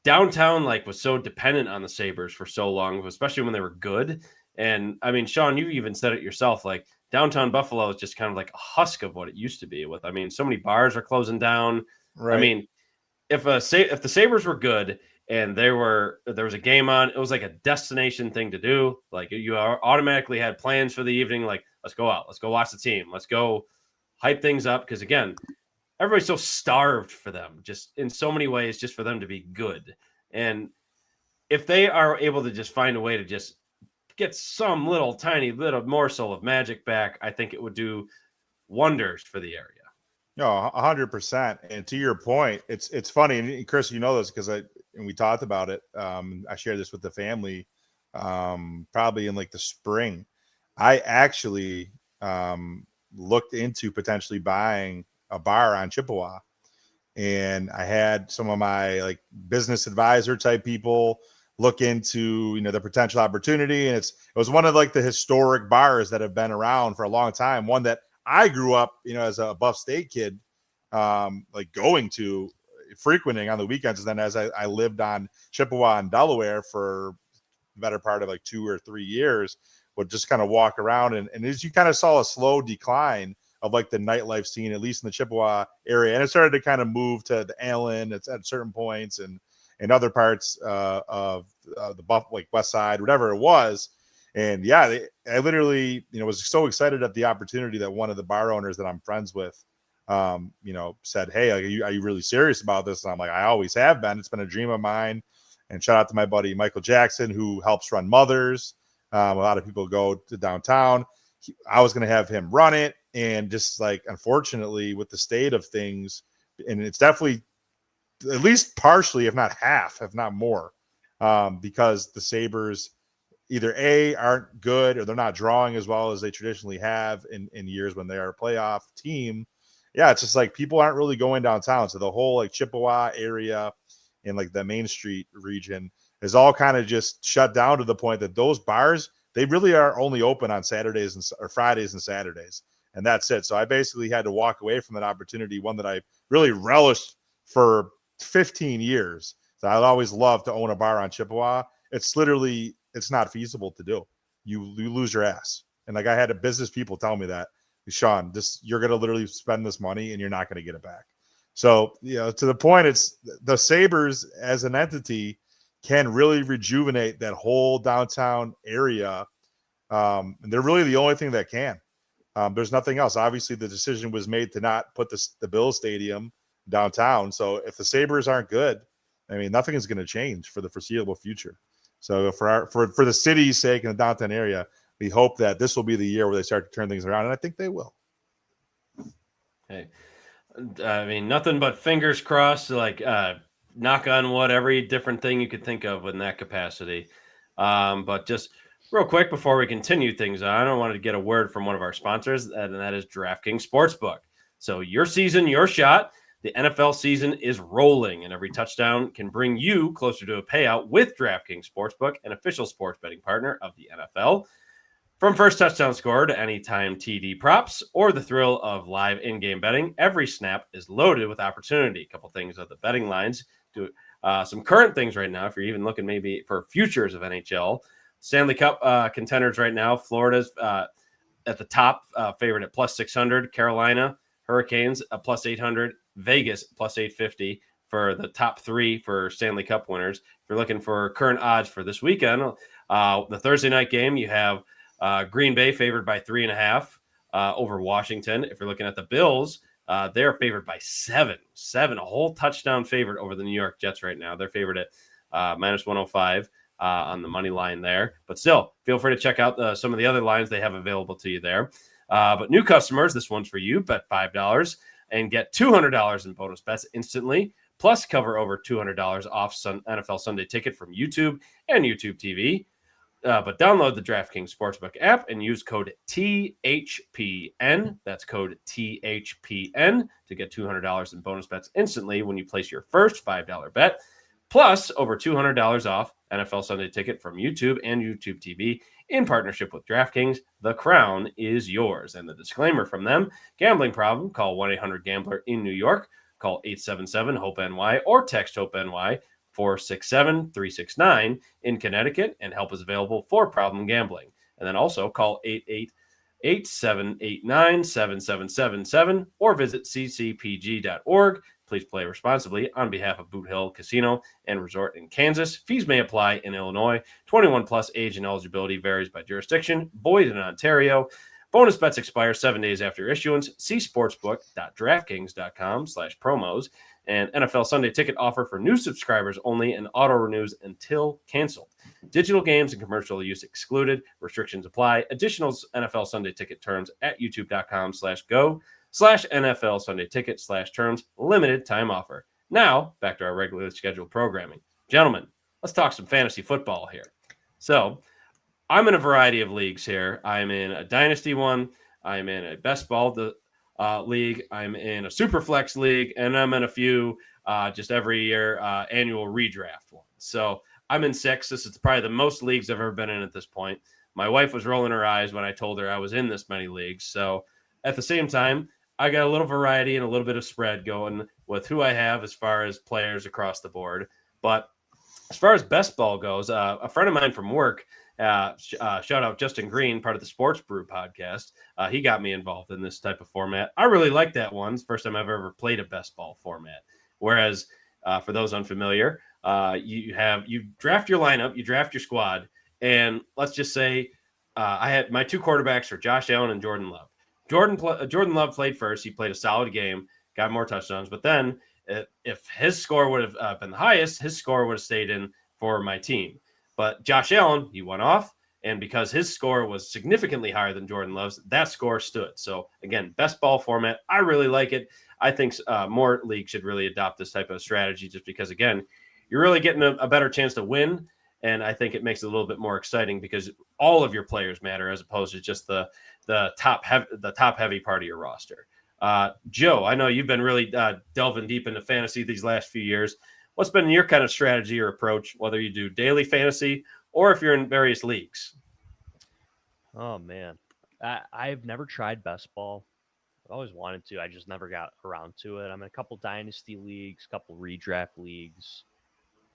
S1: downtown, like was so dependent on the Sabres for so long, especially when they were good. And I mean, Sean, you even said it yourself. Like downtown Buffalo is just kind of like a husk of what it used to be. With I mean, so many bars are closing down.
S3: Right.
S1: I mean, if the Sabres were good and there was a game on, it was like a destination thing to do. Like you automatically had plans for the evening. Like, let's go out, let's go watch the team, let's go hype things up. Because again, everybody's so starved for them, just in so many ways, just for them to be good. And if they are able to just find a way to just get some little tiny little morsel of magic back, I think it would do wonders for the area.
S3: No, 100%. And to your point, it's funny, and Chris, you know this because we talked about it. I shared this with the family, probably in like the spring. I actually looked into potentially buying a bar on Chippewa, and I had some of my like business advisor type people look into the potential opportunity, and it was one of like the historic bars that have been around for a long time. One that I grew up, as a Buff State kid, like going to frequenting on the weekends. And then as I lived on Chippewa and Delaware for the better part of like 2 or 3 years, would just kind of walk around. And as you kind of saw a slow decline of like the nightlife scene, at least in the Chippewa area. And it started to kind of move to the Allen at certain points and other parts of the Buff, like West Side, whatever it was. And yeah, I literally, was so excited at the opportunity that one of the bar owners that I'm friends with, said, "Hey, are you really serious about this?" And I'm like, "I always have been. It's been a dream of mine." And shout out to my buddy Michael Jackson, who helps run Mothers. A lot of people go to downtown. I was going to have him run it, and just like, unfortunately, with the state of things, and it's definitely at least partially, if not half, if not more, because the Sabres either aren't good or they're not drawing as well as they traditionally have in years when they are a playoff team. Yeah, it's just like people aren't really going downtown. So the whole like Chippewa area and like the Main Street region is all kind of just shut down to the point that those bars, they really are only open on Saturdays or Fridays and Saturdays. And that's it. So I basically had to walk away from that opportunity, one that I really relished for 15 years. So I'd always love to own a bar on Chippewa. It's not feasible to do. You lose your ass. And like I had business people tell me that Sean, you're going to literally spend this money and you're not going to get it back. So, to the point, it's the Sabres as an entity can really rejuvenate that whole downtown area. And they're really the only thing that can. There's nothing else. Obviously, the decision was made to not put the Bills Stadium downtown. So if the Sabres aren't good, I mean, nothing is going to change for the foreseeable future. So for the city's sake and the downtown area, we hope that this will be the year where they start to turn things around, and I think they will.
S1: Hey, I mean, nothing but fingers crossed, like knock on wood, every different thing you could think of in that capacity. But just real quick before we continue things on, I wanted to get a word from one of our sponsors, and that is DraftKings Sportsbook. So your season, your shot. The NFL season is rolling, and every touchdown can bring you closer to a payout with DraftKings Sportsbook, an official sports betting partner of the NFL. From first touchdown score to anytime TD props or the thrill of live in-game betting, every snap is loaded with opportunity. A couple things of the betting lines. Do some current things right now if you're even looking maybe for futures of NHL. Stanley Cup contenders right now. Florida's at the top, favorite at plus 600. Carolina Hurricanes plus 800. Vegas plus 850 for the top three for Stanley Cup winners. If you're looking for current odds for this weekend, the Thursday night game, you have Green Bay favored by 3.5 over Washington. If you're looking at the Bills, they're favored by seven, a whole touchdown favorite over the New York Jets right now. They're favored at minus 105 on the money line there. But still, feel free to check out some of the other lines they have available to you there. But new customers, this one's for you. Bet $5 and get $200 in bonus bets instantly. Plus, cover over $200 off NFL Sunday Ticket from YouTube and YouTube TV. But download the DraftKings Sportsbook app and use code THPN. That's code THPN to get $200 in bonus bets instantly when you place your first $5 bet. Plus, over $200 off NFL Sunday Ticket from YouTube and YouTube TV in partnership with DraftKings. The crown is yours. And the disclaimer from them, gambling problem, call 1-800-GAMBLER in New York. Call 877-HOPE-NY or text HOPE-NY 467-369 in Connecticut, and help is available for problem gambling. And then also call 888-789-7777 or visit ccpg.org. Please play responsibly on behalf of Boot Hill Casino and Resort in Kansas. Fees may apply in Illinois. 21 plus age and eligibility varies by jurisdiction. Void in Ontario. Bonus bets expire 7 days after issuance. See sportsbook.draftkings.com/promos. And NFL Sunday Ticket offer for new subscribers only and auto renews until canceled. Digital games and commercial use excluded. Restrictions apply. Additional NFL Sunday Ticket terms at youtube.com/go/NFL Sunday Ticket/terms. Limited time offer. Now, back to our regularly scheduled programming. Gentlemen, let's talk some fantasy football here. So, I'm in a variety of leagues here. I'm in a dynasty one. I'm in a best ball league. I'm in a super flex league, and I'm in a few just every year annual redraft ones. So I'm in 6. This is probably the most leagues I've ever been in at this point. My wife was rolling her eyes when I told her I was in this many leagues. So at the same time, I got a little variety and a little bit of spread going with who I have as far as players across the board. But as far as best ball goes, a friend of mine from work, shout out Justin Green, part of the Sports Brew podcast. He got me involved in this type of format. I really like that one. It's the first time I've ever played a best ball format. Whereas for those unfamiliar, you draft your lineup, you draft your squad, and let's just say I had my two quarterbacks are Josh Allen and Jordan Love. Jordan Love played first. He played a solid game, got more touchdowns. But then if his score would have been the highest, his score would have stayed in for my team. But Josh Allen, he went off, and because his score was significantly higher than Jordan Love's, that score stood. So, again, best ball format, I really like it. I think more leagues should really adopt this type of strategy just because, again, you're really getting a better chance to win, and I think it makes it a little bit more exciting because all of your players matter as opposed to just the top heavy part of your roster. Joe, I know you've been really delving deep into fantasy these last few years. What's been your kind of strategy or approach, whether you do daily fantasy or if you're in various leagues?
S2: Oh, man. I've never tried best ball. I've always wanted to. I just never got around to it. I'm in a couple dynasty leagues, a couple redraft leagues.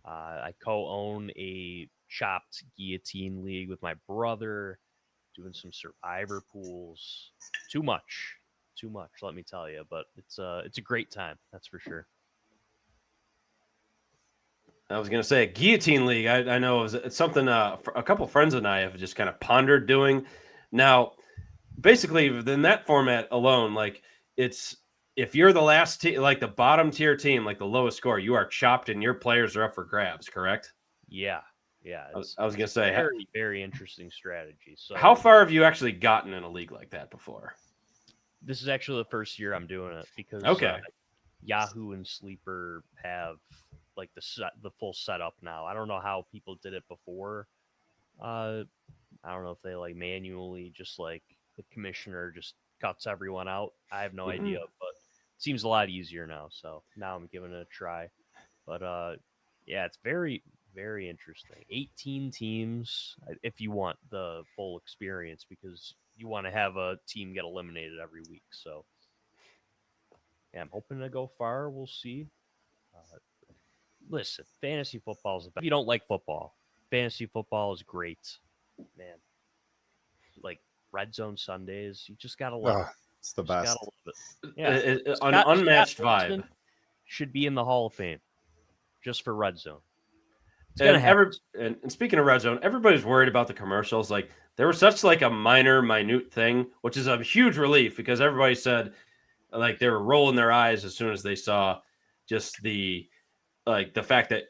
S2: I co-own a chopped guillotine league with my brother. doing some survivor pools. Too much, let me tell you. But it's a great time, that's for sure.
S1: I was going to say Guillotine League. I know it's something a couple friends and I have just kind of pondered doing. Now, basically, in that format alone, like it's if you're the last team, like the bottom tier team, like the lowest score, you are chopped and your players are up for grabs. Correct?
S2: Yeah.
S1: I was going to say,
S2: very, very interesting strategy. So,
S1: how far have you actually gotten in a league like that before?
S2: This is actually the first year I'm doing it because Yahoo and Sleeper have like the full setup now. I don't know how people did it before. I don't know if they like manually just like the commissioner just cuts everyone out. I have no idea, but it seems a lot easier now. So now I'm giving it a try. But yeah, it's very, very interesting. 18 teams if you want the full experience, because you want to have a team get eliminated every week. So yeah, I'm hoping to go far. We'll see. Listen, fantasy football is the best. If you don't like football, fantasy football is great, man. Like Red Zone Sundays, you just gotta love it.
S3: It's the
S2: Just
S3: best.
S2: gotta love it. Yeah,
S1: An unmatched
S2: Scott
S1: vibe.
S2: Wilson should be in the Hall of Fame just for Red Zone. It's
S1: And
S2: gonna happen.
S1: and speaking of Red Zone, everybody's worried about the commercials. Like there was such like a minute thing, which is a huge relief because everybody said like they were rolling their eyes as soon as they saw just the fact that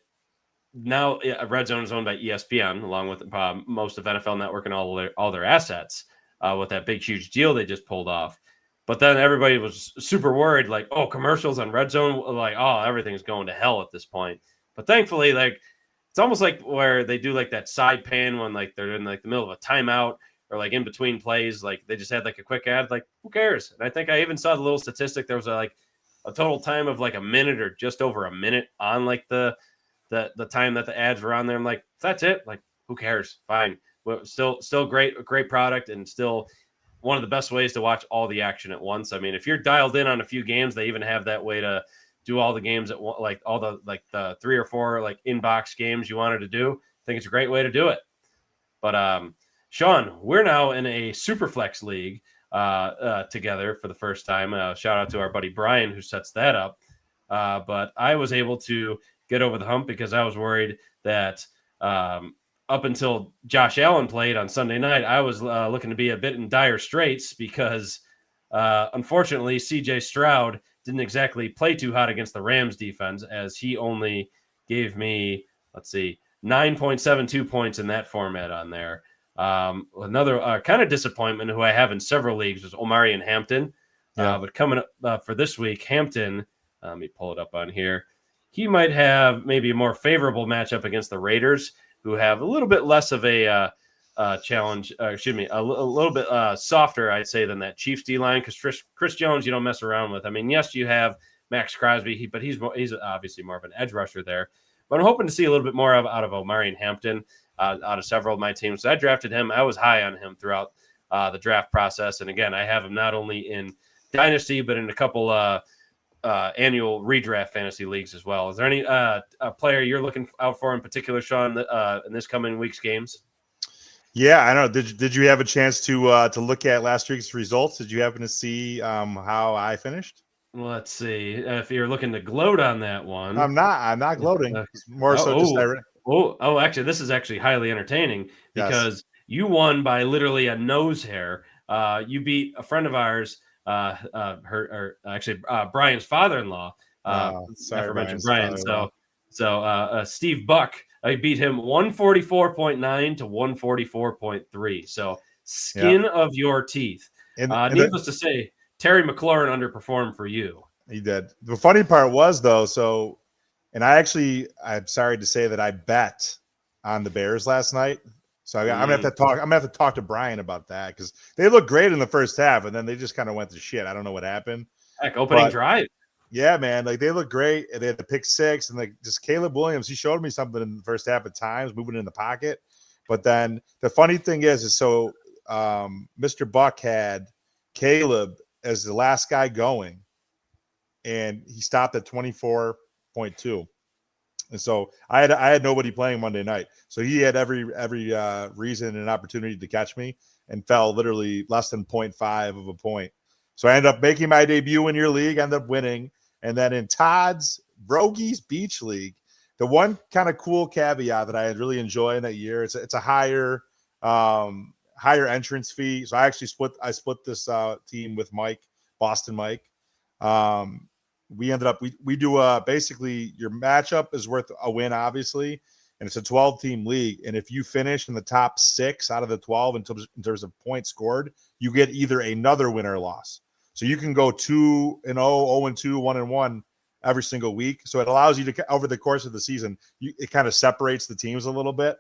S1: now Red Zone is owned by ESPN along with most of NFL Network and all their assets with that big huge deal they just pulled off. But then everybody was super worried, like, oh, commercials on Red Zone, like, oh, everything's going to hell at this point. But thankfully, like, it's almost like where they do like that side pan when like they're in like the middle of a timeout or like in between plays, like they just had like a quick ad, like who cares? And I think I even saw the little statistic. There was a total time of like a minute or just over a minute on like the time that the ads were on there. I'm like, that's it. Like, who cares? Fine. Well, still a great product and still one of the best ways to watch all the action at once. I mean, if you're dialed in on a few games, they even have that way to do all the games at one, like all the 3 or 4 like inbox games you wanted to do. I think it's a great way to do it. But Sean, we're now in a Superflex league together for the first time. Shout out to our buddy Brian who sets that up. But I was able to get over the hump because I was worried that up until Josh Allen played on Sunday night, I was looking to be a bit in dire straits because unfortunately CJ Stroud didn't exactly play too hot against the Rams defense, as he only gave me, 9.72 points in that format on there. Another kind of disappointment who I have in several leagues was Omari and Hampton. But coming up for this week, Hampton, let me pull it up on here. He might have maybe a more favorable matchup against the Raiders, who have a little bit less of a challenge. A little bit softer, I'd say, than that Chiefs D line. Because Chris Jones, you don't mess around with. I mean, yes, you have Max Crosby, but he's obviously more of an edge rusher there. But I'm hoping to see a little bit more out of Omari and Hampton out of several of my teams. So I drafted him. I was high on him throughout the draft process, and again, I have him not only in Dynasty but in a couple annual redraft fantasy leagues as well. Is there any player you're looking out for in particular, Sean, in this coming week's games?
S3: Yeah, I know. Did you have a chance to look at last week's results? Did you happen to see how I finished?
S1: Let's see. If you're looking to gloat on that one,
S3: I'm not gloating. It's more
S1: actually, this is actually highly entertaining because you won by literally a nose hair. You beat a friend of ours. Brian's father-in-law.
S3: Sorry,
S1: mentioned Brian. So Steve Buck, I beat him 144.9 to 144.3. So skin of your teeth. Needless to say, Terry McLaurin underperformed for you.
S3: He did. The funny part was though, I'm sorry to say that I bet on the Bears last night. So I'm gonna have to talk to Brian about that because they looked great in the first half and then they just kind of went to shit. I don't know what happened.
S1: Heck, opening drive.
S3: Yeah, man. Like they look great. And they had the pick 6 and like just Caleb Williams. He showed me something in the first half at times, moving in the pocket. But then the funny thing is Mr. Buck had Caleb as the last guy going, and he stopped at 24.2. And so I had nobody playing Monday night. So he had every reason and opportunity to catch me and fell literally less than 0.5 of a point. So I ended up making my debut in your league, ended up winning. And then in Todd's Brogies Beach League, the one kind of cool caveat that I really enjoy in that year, it's a higher entrance fee. So I actually split this team with Mike, Boston Mike. We ended up we do basically your matchup is worth a win, obviously, and it's a 12-team league. And if you finish in the top 6 out of the 12 in terms of points scored, you get either another win or loss. So you can go 2-0, 0-2, 1-1 every single week. So it allows you to, over the course of the season, it kind of separates the teams a little bit.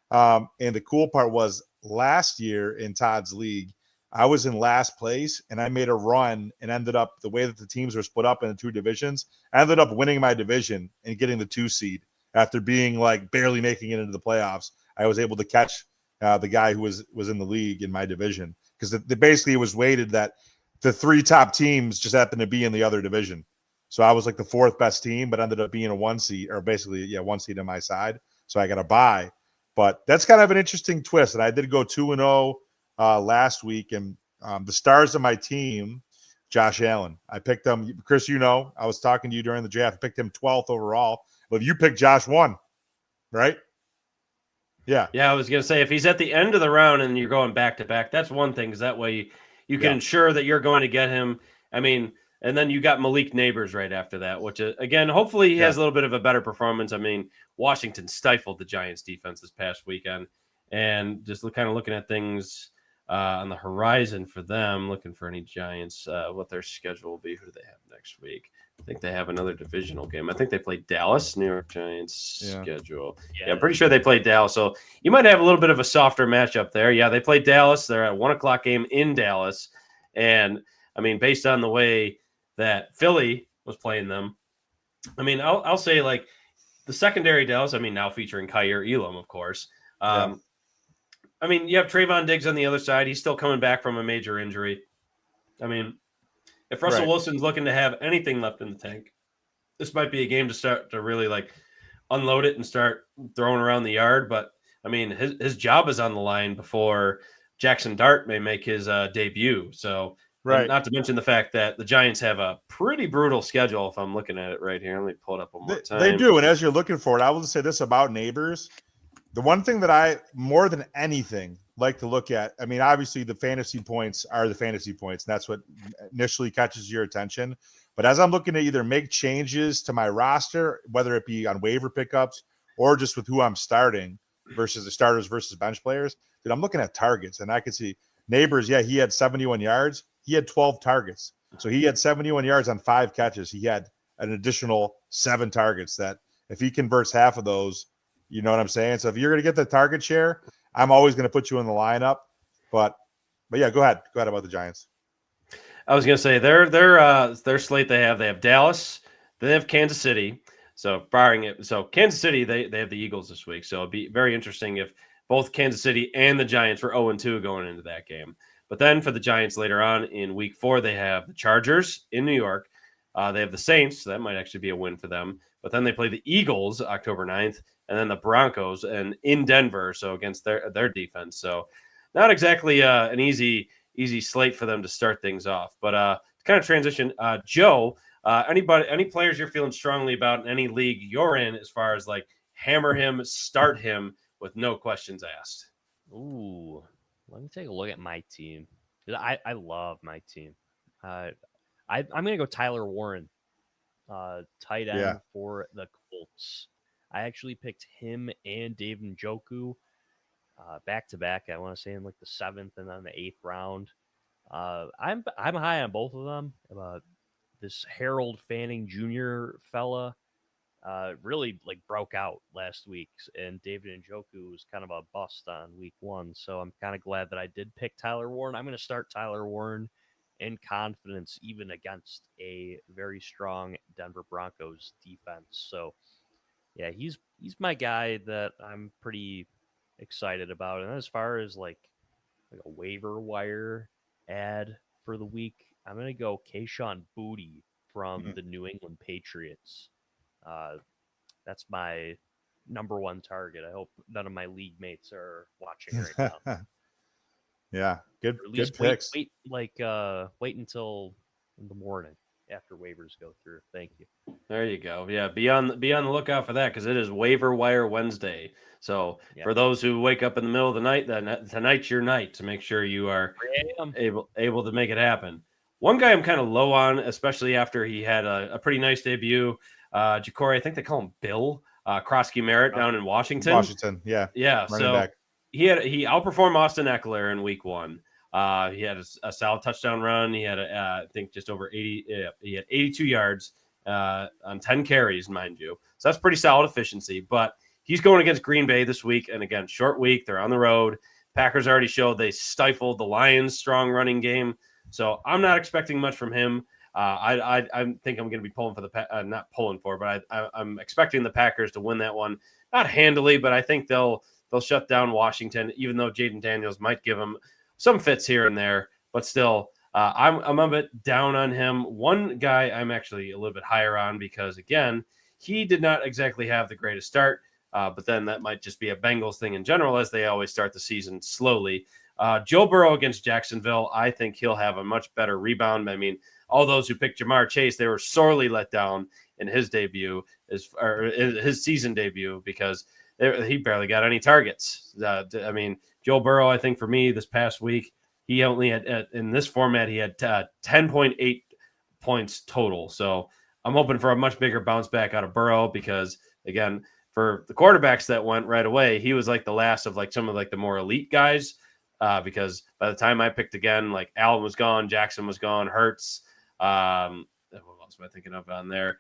S3: And the cool part was last year in Todd's league, I was in last place and I made a run and ended up, the way that the teams were split up into 2 divisions, I ended up winning my division and getting the 2 seed after being like barely making it into the playoffs. I was able to catch the guy who was in the league in my division, because basically it was weighted that the 3 top teams just happened to be in the other division. So I was like the 4th best team, but ended up being a 1 seed, or basically, 1 seed on my side. So I got a bye. But that's kind of an interesting twist. And I did go 2-0 last week. And the stars of my team, Josh Allen, I picked him. Chris, I was talking to you during the draft. I picked him 12th overall. But you picked Josh 1, right? Yeah.
S1: Yeah, I was going to say, if he's at the end of the round and you're going back to back, that's one thing, because that way you can ensure that you're going to get him. I mean, and then you got Malik Neighbors right after that, which, again, hopefully he has a little bit of a better performance. I mean, Washington stifled the Giants defense this past weekend, and just kind of looking at things on the horizon for them, looking for any Giants, what their schedule will be. Who do they have next week? I think they have another divisional game. I think they play Dallas. New York Giants schedule. Yeah, I'm pretty sure they play Dallas. So you might have a little bit of a softer matchup there. Yeah, they play Dallas. They're at 1:00 game in Dallas. And, I mean, based on the way that Philly was playing them, I mean, I'll say, like, the secondary Dallas, I mean, now featuring Kyer Elam, of course. I mean, you have Trayvon Diggs on the other side. He's still coming back from a major injury. I mean, if Russell Wilson's looking to have anything left in the tank, this might be a game to start to really like unload it and start throwing around the yard. But I mean, his job is on the line before Jackson Dart may make his debut. So, and not to mention the fact that the Giants have a pretty brutal schedule. If I'm looking at it right here, let me pull it up one more time.
S3: They do. And as you're looking for it, I will just say this about Neighbors. The one thing that I, more than anything, like to look at, I mean, obviously the fantasy points are the fantasy points, and that's what initially catches your attention. But as I'm looking to either make changes to my roster, whether it be on waiver pickups or just with who I'm starting versus the starters versus bench players, dude, I'm looking at targets, and I can see Neighbors. Yeah, he had 71 yards. He had 12 targets. So he had 71 yards on 5 catches. He had an additional 7 targets that if he converts half of those, you know what I'm saying? So if you're going to get the target share, I'm always going to put you in the lineup. But yeah, go ahead. Go ahead about the Giants.
S1: I was going to say their slate they have Dallas, then they have Kansas City. So barring it, so Kansas City they have the Eagles this week. So it'd be very interesting if both Kansas City and the Giants were 0-2 going into that game. But then for the Giants later on in week 4, they have the Chargers in New York. They have the Saints, so that might actually be a win for them. But then they play the Eagles October 9th, and then the Broncos and in Denver, so against their defense. So not exactly an easy slate for them to start things off. But to kind of transition, Joe, any players you're feeling strongly about in any league you're in as far as like hammer him, start him with no questions asked?
S2: Ooh, let me take a look at my team. I love my team. I'm going to go Tyler Warren, tight end for the Colts. I actually picked him and Dave Njoku back to back. I want to say in like the 7th and then the 8th round. I'm high on both of them. This Harold Fanning Jr. fella really like broke out last week, and David Njoku was kind of a bust on week 1. So I'm kind of glad that I did pick Tyler Warren. I'm going to start Tyler Warren in confidence, even against a very strong Denver Broncos defense. So yeah, he's my guy that I'm pretty excited about. And as far as like a waiver wire ad for the week, I'm going to go Kayshon Boutte from the New England Patriots. That's my number one target. I hope none of my league mates are watching right now.
S3: Yeah, good,
S2: Or at
S3: good
S2: least wait,
S3: picks.
S2: wait until in the morning after waivers go through. Thank you.
S1: There you go. Yeah, be on the lookout for that because it is waiver wire Wednesday. So
S2: Yeah.
S1: for those who wake up in the middle of the night, then tonight's your night to make sure you are
S2: 3 a.m.
S1: able to make it happen. One guy I'm kind of low on, especially after he had a pretty nice debut. Ja'Cory, I think they call him Bill Krosky Merritt down in Washington.
S3: Washington, yeah.
S1: Yeah,
S3: Running
S1: so
S3: back.
S1: he outperformed Austin Eckler in week 1. He had a solid touchdown run. He had I think just over 80. He had 82 yards on 10 carries, mind you. So that's pretty solid efficiency. But he's going against Green Bay this week, and again, short week. They're on the road. Packers already showed they stifled the Lions' strong running game. So I'm not expecting much from him. I think I'm going to be pulling for not pulling for, but I'm expecting the Packers to win that one, not handily, but I think they'll shut down Washington, even though Jaden Daniels might give them some fits here and there, but still, I'm a bit down on him. One guy I'm actually a little bit higher on because, again, he did not exactly have the greatest start, but then that might just be a Bengals thing in general, as they always start the season slowly. Joe Burrow against Jacksonville, I think he'll have a much better rebound. I mean, all those who picked Jamar Chase, they were sorely let down in his debut, his season debut, because he barely got any targets. I mean, Joe Burrow, I think for me this past week, he only had in this format, he had 10.8 points total. So I'm hoping for a much bigger bounce back out of Burrow because, again, for the quarterbacks that went right away, he was like the last of like some of like the more elite guys because by the time I picked again, like Allen was gone, Jackson was gone, Hurts. What else am I thinking of on there?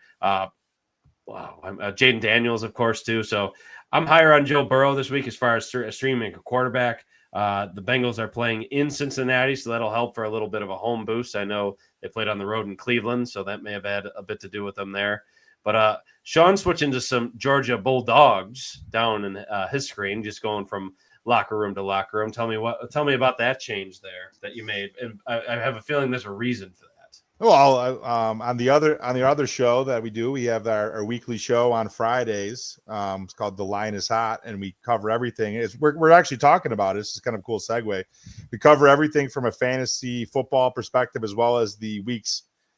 S1: Jaden Daniels, of course, too. So I'm higher on Joe Burrow this week as far as streaming a quarterback. The Bengals are playing in Cincinnati, so that'll help for a little bit of a home boost. I know they played on the road in Cleveland, so that may have had a bit to do with them there. But Sean switching to some Georgia Bulldogs down in his screen, just going from locker room to locker room. Tell me about that change there that you made. And I have a feeling there's a reason for that.
S3: Well, on the other show that we do, we have our weekly show on Fridays. It's called The Line is Hot, and we cover everything. We're actually talking about it. This is kind of a cool segue. We cover everything from a fantasy football perspective as well as the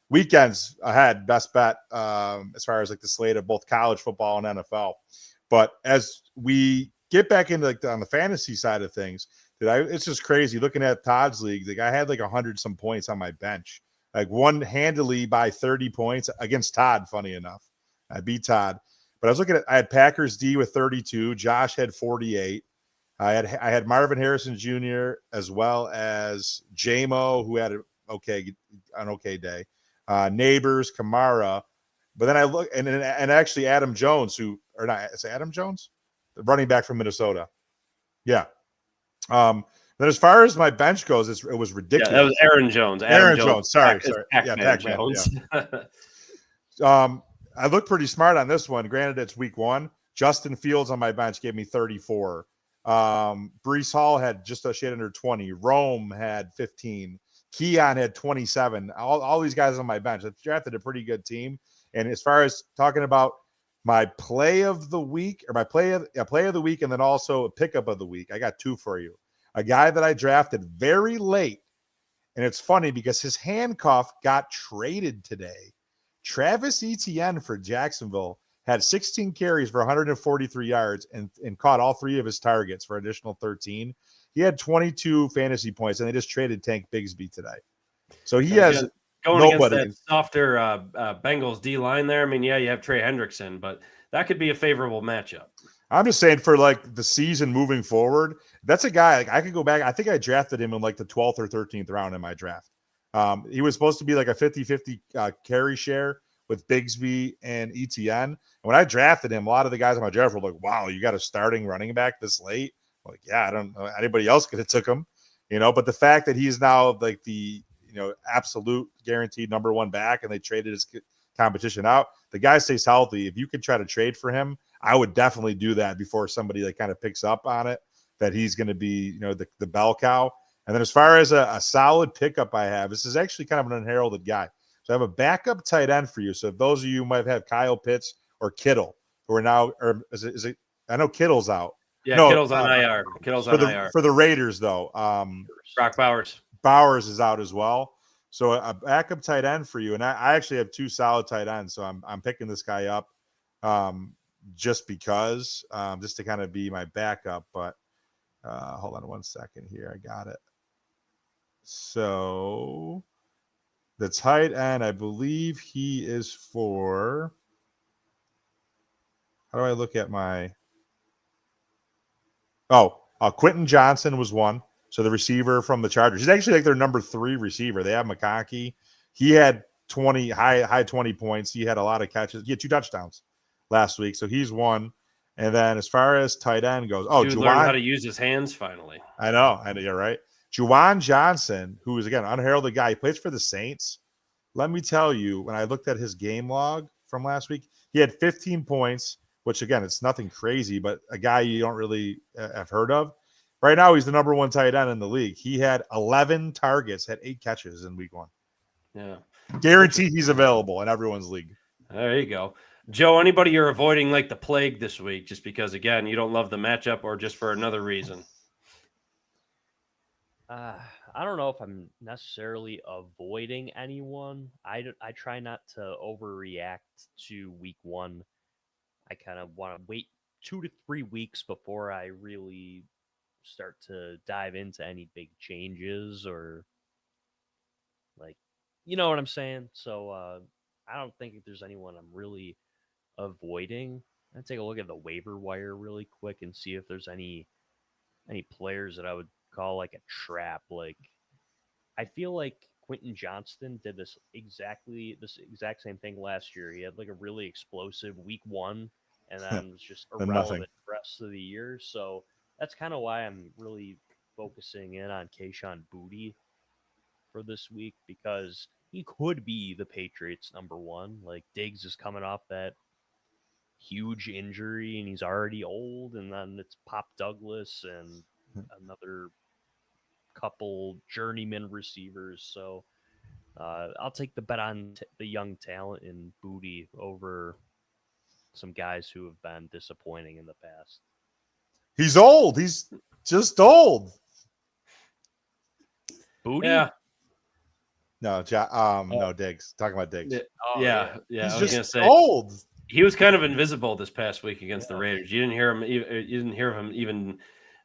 S3: weekends ahead. Best bet as far as like the slate of both college football and NFL. But as we get back into like on the fantasy side of things, it's just crazy looking at Todd's league. Like I had like 100 some points on my bench. Like won handily by 30 points against Todd, funny enough. I beat Todd. But I was looking at I had Packers D with 32. Josh had 48. I had Marvin Harrison Jr. as well as J-Mo, who had an okay day. Neighbors, Kamara. But then I look and actually Adam Jones, is it Adam Jones? The running back from Minnesota. Yeah. Then as far as my bench goes, it was ridiculous.
S1: Yeah, that was Aaron Jones.
S3: Aaron Jones. Sorry.
S1: Pac-Man Jones.
S3: Yeah. I looked pretty smart on this one. Granted, it's week 1. Justin Fields on my bench gave me 34. Breece Hall had just a shade under 20. Rome had 15. Keon had 27. All these guys on my bench. I drafted a pretty good team. And as far as talking about my play of the week, or my play of the week, and then also a pickup of the week, I got 2 for you. A guy that I drafted very late, and it's funny because his handcuff got traded today. Travis Etienne for Jacksonville had 16 carries for 143 yards and caught all 3 of his targets for additional 13. He had 22 fantasy points, and they just traded Tank Bigsby today. So he has
S1: going
S3: nobody.
S1: Against that softer Bengals D line there. I mean, yeah, you have Trey Hendrickson, but that could be a favorable matchup.
S3: I'm just saying for like the season moving forward, that's a guy like I could go back. I think I drafted him in like the 12th or 13th round in my draft. He was supposed to be like a 50-50 carry share with Bigsby and Etienne. And when I drafted him, a lot of the guys on my draft were like, wow, you got a starting running back this late? I'm like, yeah, I don't know. Anybody else could have took him, but the fact that he's now like the, absolute guaranteed number 1 back and they traded his competition out, the guy stays healthy. If you could try to trade for him, I would definitely do that before somebody like kind of picks up on it, that he's going to be, the bell cow. And then as far as a solid pickup I have, this is actually kind of an unheralded guy. So I have a backup tight end for you. So if those of you might have Kyle Pitts or Kittle, who are now, or is it? I know Kittle's out.
S1: Yeah,
S3: No,
S1: Kittle's on IR. Kittle's on IR.
S3: For the Raiders though.
S1: Brock Bowers.
S3: Bowers is out as well. So a backup tight end for you, and I actually have 2 solid tight ends, so I'm picking this guy up just because, just to kind of be my backup. But hold on 1 second here, I got it. So the tight end, I believe he is for. How do I look at my? Quentin Johnson was one. So the receiver from the Chargers, he's actually like their number 3 receiver. They have McConkey. He had 20 high 20 points. He had a lot of catches. He had 2 touchdowns last week. So he's one. And then as far as tight end goes,
S1: Dude learned how to use his hands finally.
S3: I know. You're right. Juwan Johnson, who is again unheralded guy, he plays for the Saints. Let me tell you, when I looked at his game log from last week, he had 15 points, which again, it's nothing crazy, but a guy you don't really have heard of. Right now, he's the number 1 tight end in the league. He had 11 targets, had 8 catches in week 1.
S1: Yeah.
S3: Guaranteed he's available in everyone's league.
S1: There you go. Joe, anybody you're avoiding like the plague this week, just because, again, you don't love the matchup or just for another reason?
S2: I don't know if I'm necessarily avoiding anyone. I try not to overreact to week 1. I kind of want to wait 2 to 3 weeks before I really start to dive into any big changes or like, you know what I'm saying? So I don't think there's anyone I'm really avoiding. I'd take a look at the waiver wire really quick and see if there's any players that I would call like a trap. Like, I feel like Quentin Johnston did this exact same thing last year. He had like a really explosive week 1 and then was just irrelevant the rest of the year. So that's kind of why I'm really focusing in on Kayshon Boutte for this week, because he could be the Patriots' number 1. Like, Diggs is coming off that huge injury and he's already old, and then it's Pop Douglas and another couple journeyman receivers. So I'll take the bet on the young talent in Boutte over some guys who have been disappointing in the past.
S3: He's old. He's just old.
S2: Boutte?
S3: Yeah. No, Diggs. Talking about Diggs.
S1: Yeah.
S3: He's
S1: I was
S3: just
S1: gonna say
S3: old.
S1: He was kind of invisible this past week against the Raiders. You didn't hear him. You didn't hear him even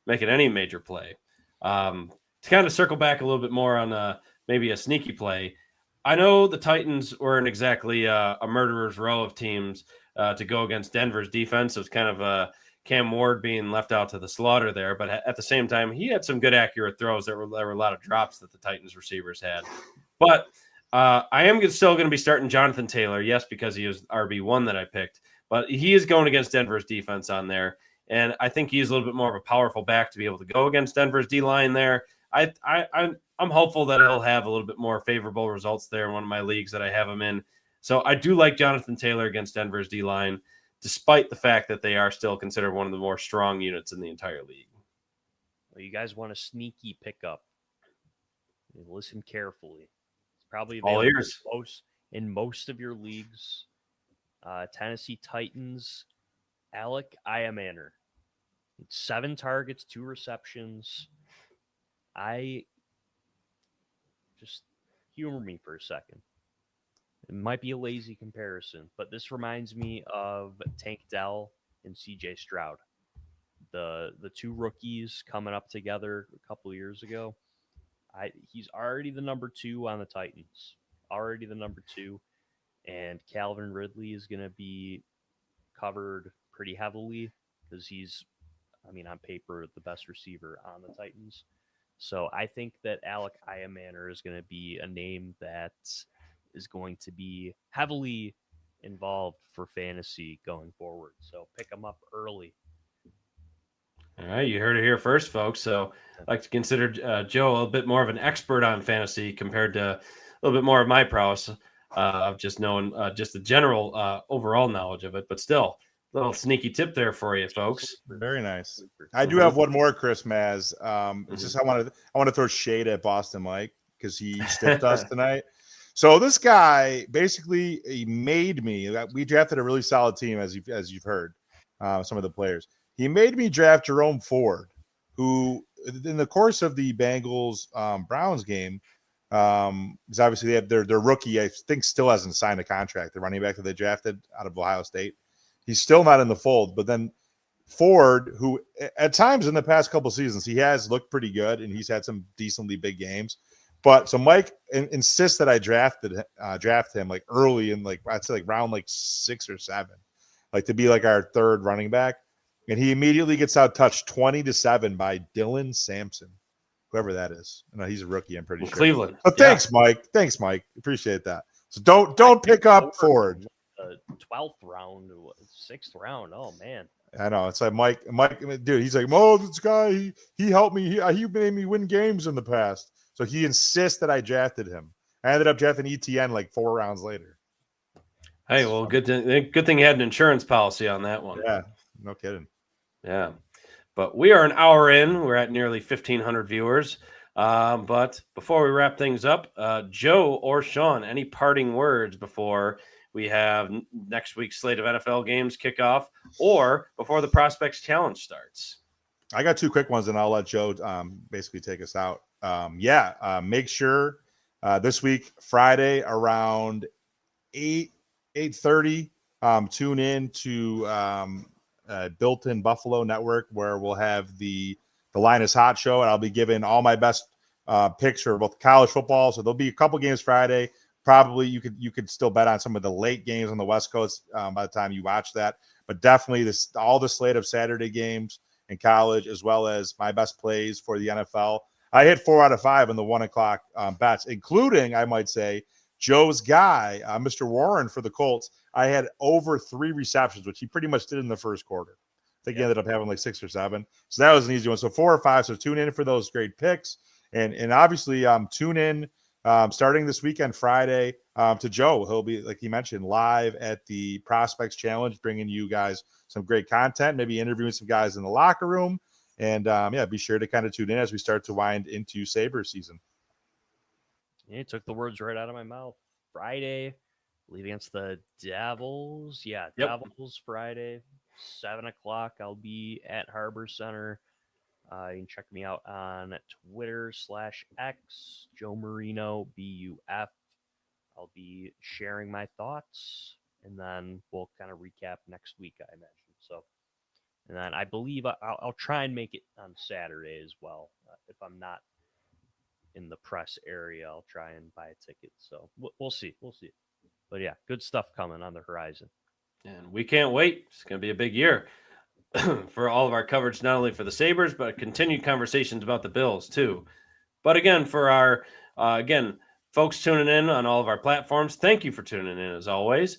S1: making any major play. To kind of circle back a little bit more on maybe a sneaky play. I know the Titans weren't exactly a murderer's row of teams to go against Denver's defense. It was kind of Cam Ward being left out to the slaughter there. But at the same time, he had some good accurate throws. There were a lot of drops that the Titans receivers had. But I am still going to be starting Jonathan Taylor. Yes, because he was RB1 that I picked. But he is going against Denver's defense on there. And I think he's a little bit more of a powerful back to be able to go against Denver's D-line there. I'm hopeful that he'll have a little bit more favorable results there in one of my leagues that I have him in. So I do like Jonathan Taylor against Denver's D-line, despite the fact that they are still considered one of the more strong units in the entire league.
S2: Well, you guys want a sneaky pickup. Listen carefully. It's probably available in most of your leagues. Tennessee Titans, Alec Iamaner. 7 targets, 2 receptions. Just humor me for a second. It might be a lazy comparison, but this reminds me of Tank Dell and CJ Stroud. The 2 rookies coming up together a couple of years ago. He's already the number 2 on the Titans. Already the number 2. And Calvin Ridley is going to be covered pretty heavily because he's, on paper, the best receiver on the Titans. So I think that Alec Iamaner is going to be a name that is going to be heavily involved for fantasy going forward. So pick him up early.
S1: All right, you heard it here first, folks. So I'd like to consider Joe a little bit more of an expert on fantasy compared to a little bit more of my prowess of just knowing just the general overall knowledge of it. But still, a little sneaky tip there for you, folks.
S3: Very nice. I do have one more, Chris Maz. It's just I want to throw shade at Boston Mike because he stiffed us tonight. So this guy basically he made me. We drafted a really solid team, as you've heard, some of the players. He made me draft Jerome Ford, who in the course of the Bengals Browns game, because obviously they have their rookie, I think, still hasn't signed a contract. The running back that they drafted out of Ohio State, he's still not in the fold. But then Ford, who at times in the past couple seasons he has looked pretty good, and he's had some decently big games. But so Mike insists that I draft him like early in I'd say like round like 6 or 7, like to be like our third running back, and he immediately gets out touched 20-7 by Dylan Sampson, whoever that is. No, he's a rookie, I'm pretty sure.
S1: Cleveland.
S3: But thanks, Mike. Thanks, Mike. Appreciate that. So don't pick up Ford.
S2: 12th round, 6th round. Oh man.
S3: I know. It's like Mike, dude. He's like, oh, this guy, he helped me. He made me win games in the past. So he insists that I drafted him. I ended up drafting ETN like 4 rounds later.
S1: Hey, well, good thing you had an insurance policy on that one.
S3: Yeah, no kidding.
S1: Yeah, but we are an hour in. We're at nearly 1,500 viewers. But before we wrap things up, Joe or Sean, any parting words before we have next week's slate of NFL games kick off, or before the Prospects Challenge starts?
S3: I got 2 quick ones, and I'll let Joe basically take us out. Make sure this week, Friday, around 8:30, tune in to Built-in Buffalo Network, where we'll have the Linus Hot Show, and I'll be giving all my best picks for both college football. So there'll be a couple games Friday. Probably you could still bet on some of the late games on the West Coast by the time you watch that. But definitely all the slate of Saturday games in college, as well as my best plays for the NFL. I hit 4 out of 5 in the 1 o'clock bets, including, I might say, Joe's guy, Mr. Warren for the Colts. I had over 3 receptions, which he pretty much did in the first quarter. I think he ended up having like 6 or 7. So that was an easy one. So 4 or 5. So tune in for those great picks. And obviously tune in starting this weekend, Friday, to Joe. He'll be, like he mentioned, live at the Prospects Challenge, bringing you guys some great content, maybe interviewing some guys in the locker room. And be sure to kind of tune in as we start to wind into Sabres season.
S2: Yeah, you took the words right out of my mouth. Friday, leave against the Devils. Yeah,
S1: Yep.
S2: Devils Friday, 7 o'clock. I'll be at Harbor Center. You can check me out on Twitter /X, Joe Marino, BUF. I'll be sharing my thoughts, and then we'll kind of recap next week, I imagine. So, and then I believe I'll try and make it on Saturday as well. If I'm not in the press area, I'll try and buy a ticket. So we'll see. We'll see. But yeah, good stuff coming on the horizon.
S1: And we can't wait. It's going to be a big year for all of our coverage, not only for the Sabres, but continued conversations about the Bills too. But again, for our, folks tuning in on all of our platforms, thank you for tuning in as always.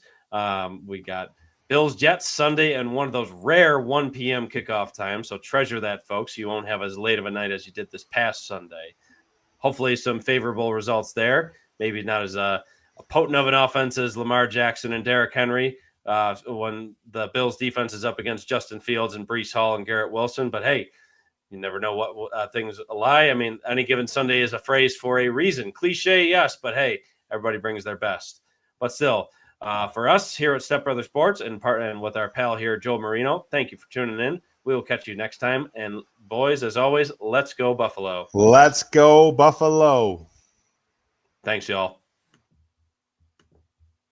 S1: We got Bills Jets Sunday and one of those rare 1 p.m. kickoff times. So treasure that, folks. You won't have as late of a night as you did this past Sunday. Hopefully some favorable results there. Maybe not as potent of an offense as Lamar Jackson and Derrick Henry when the Bills defense is up against Justin Fields and Breece Hall and Garrett Wilson. But hey, you never know what things lie. I mean, any given Sunday is a phrase for a reason. Cliche, yes, but hey, everybody brings their best. But still, for us here at Step Brother Sports and with our pal here, Joel Marino, thank you for tuning in. We will catch you next time. And boys, as always, let's go Buffalo.
S3: Let's go Buffalo.
S1: Thanks, y'all.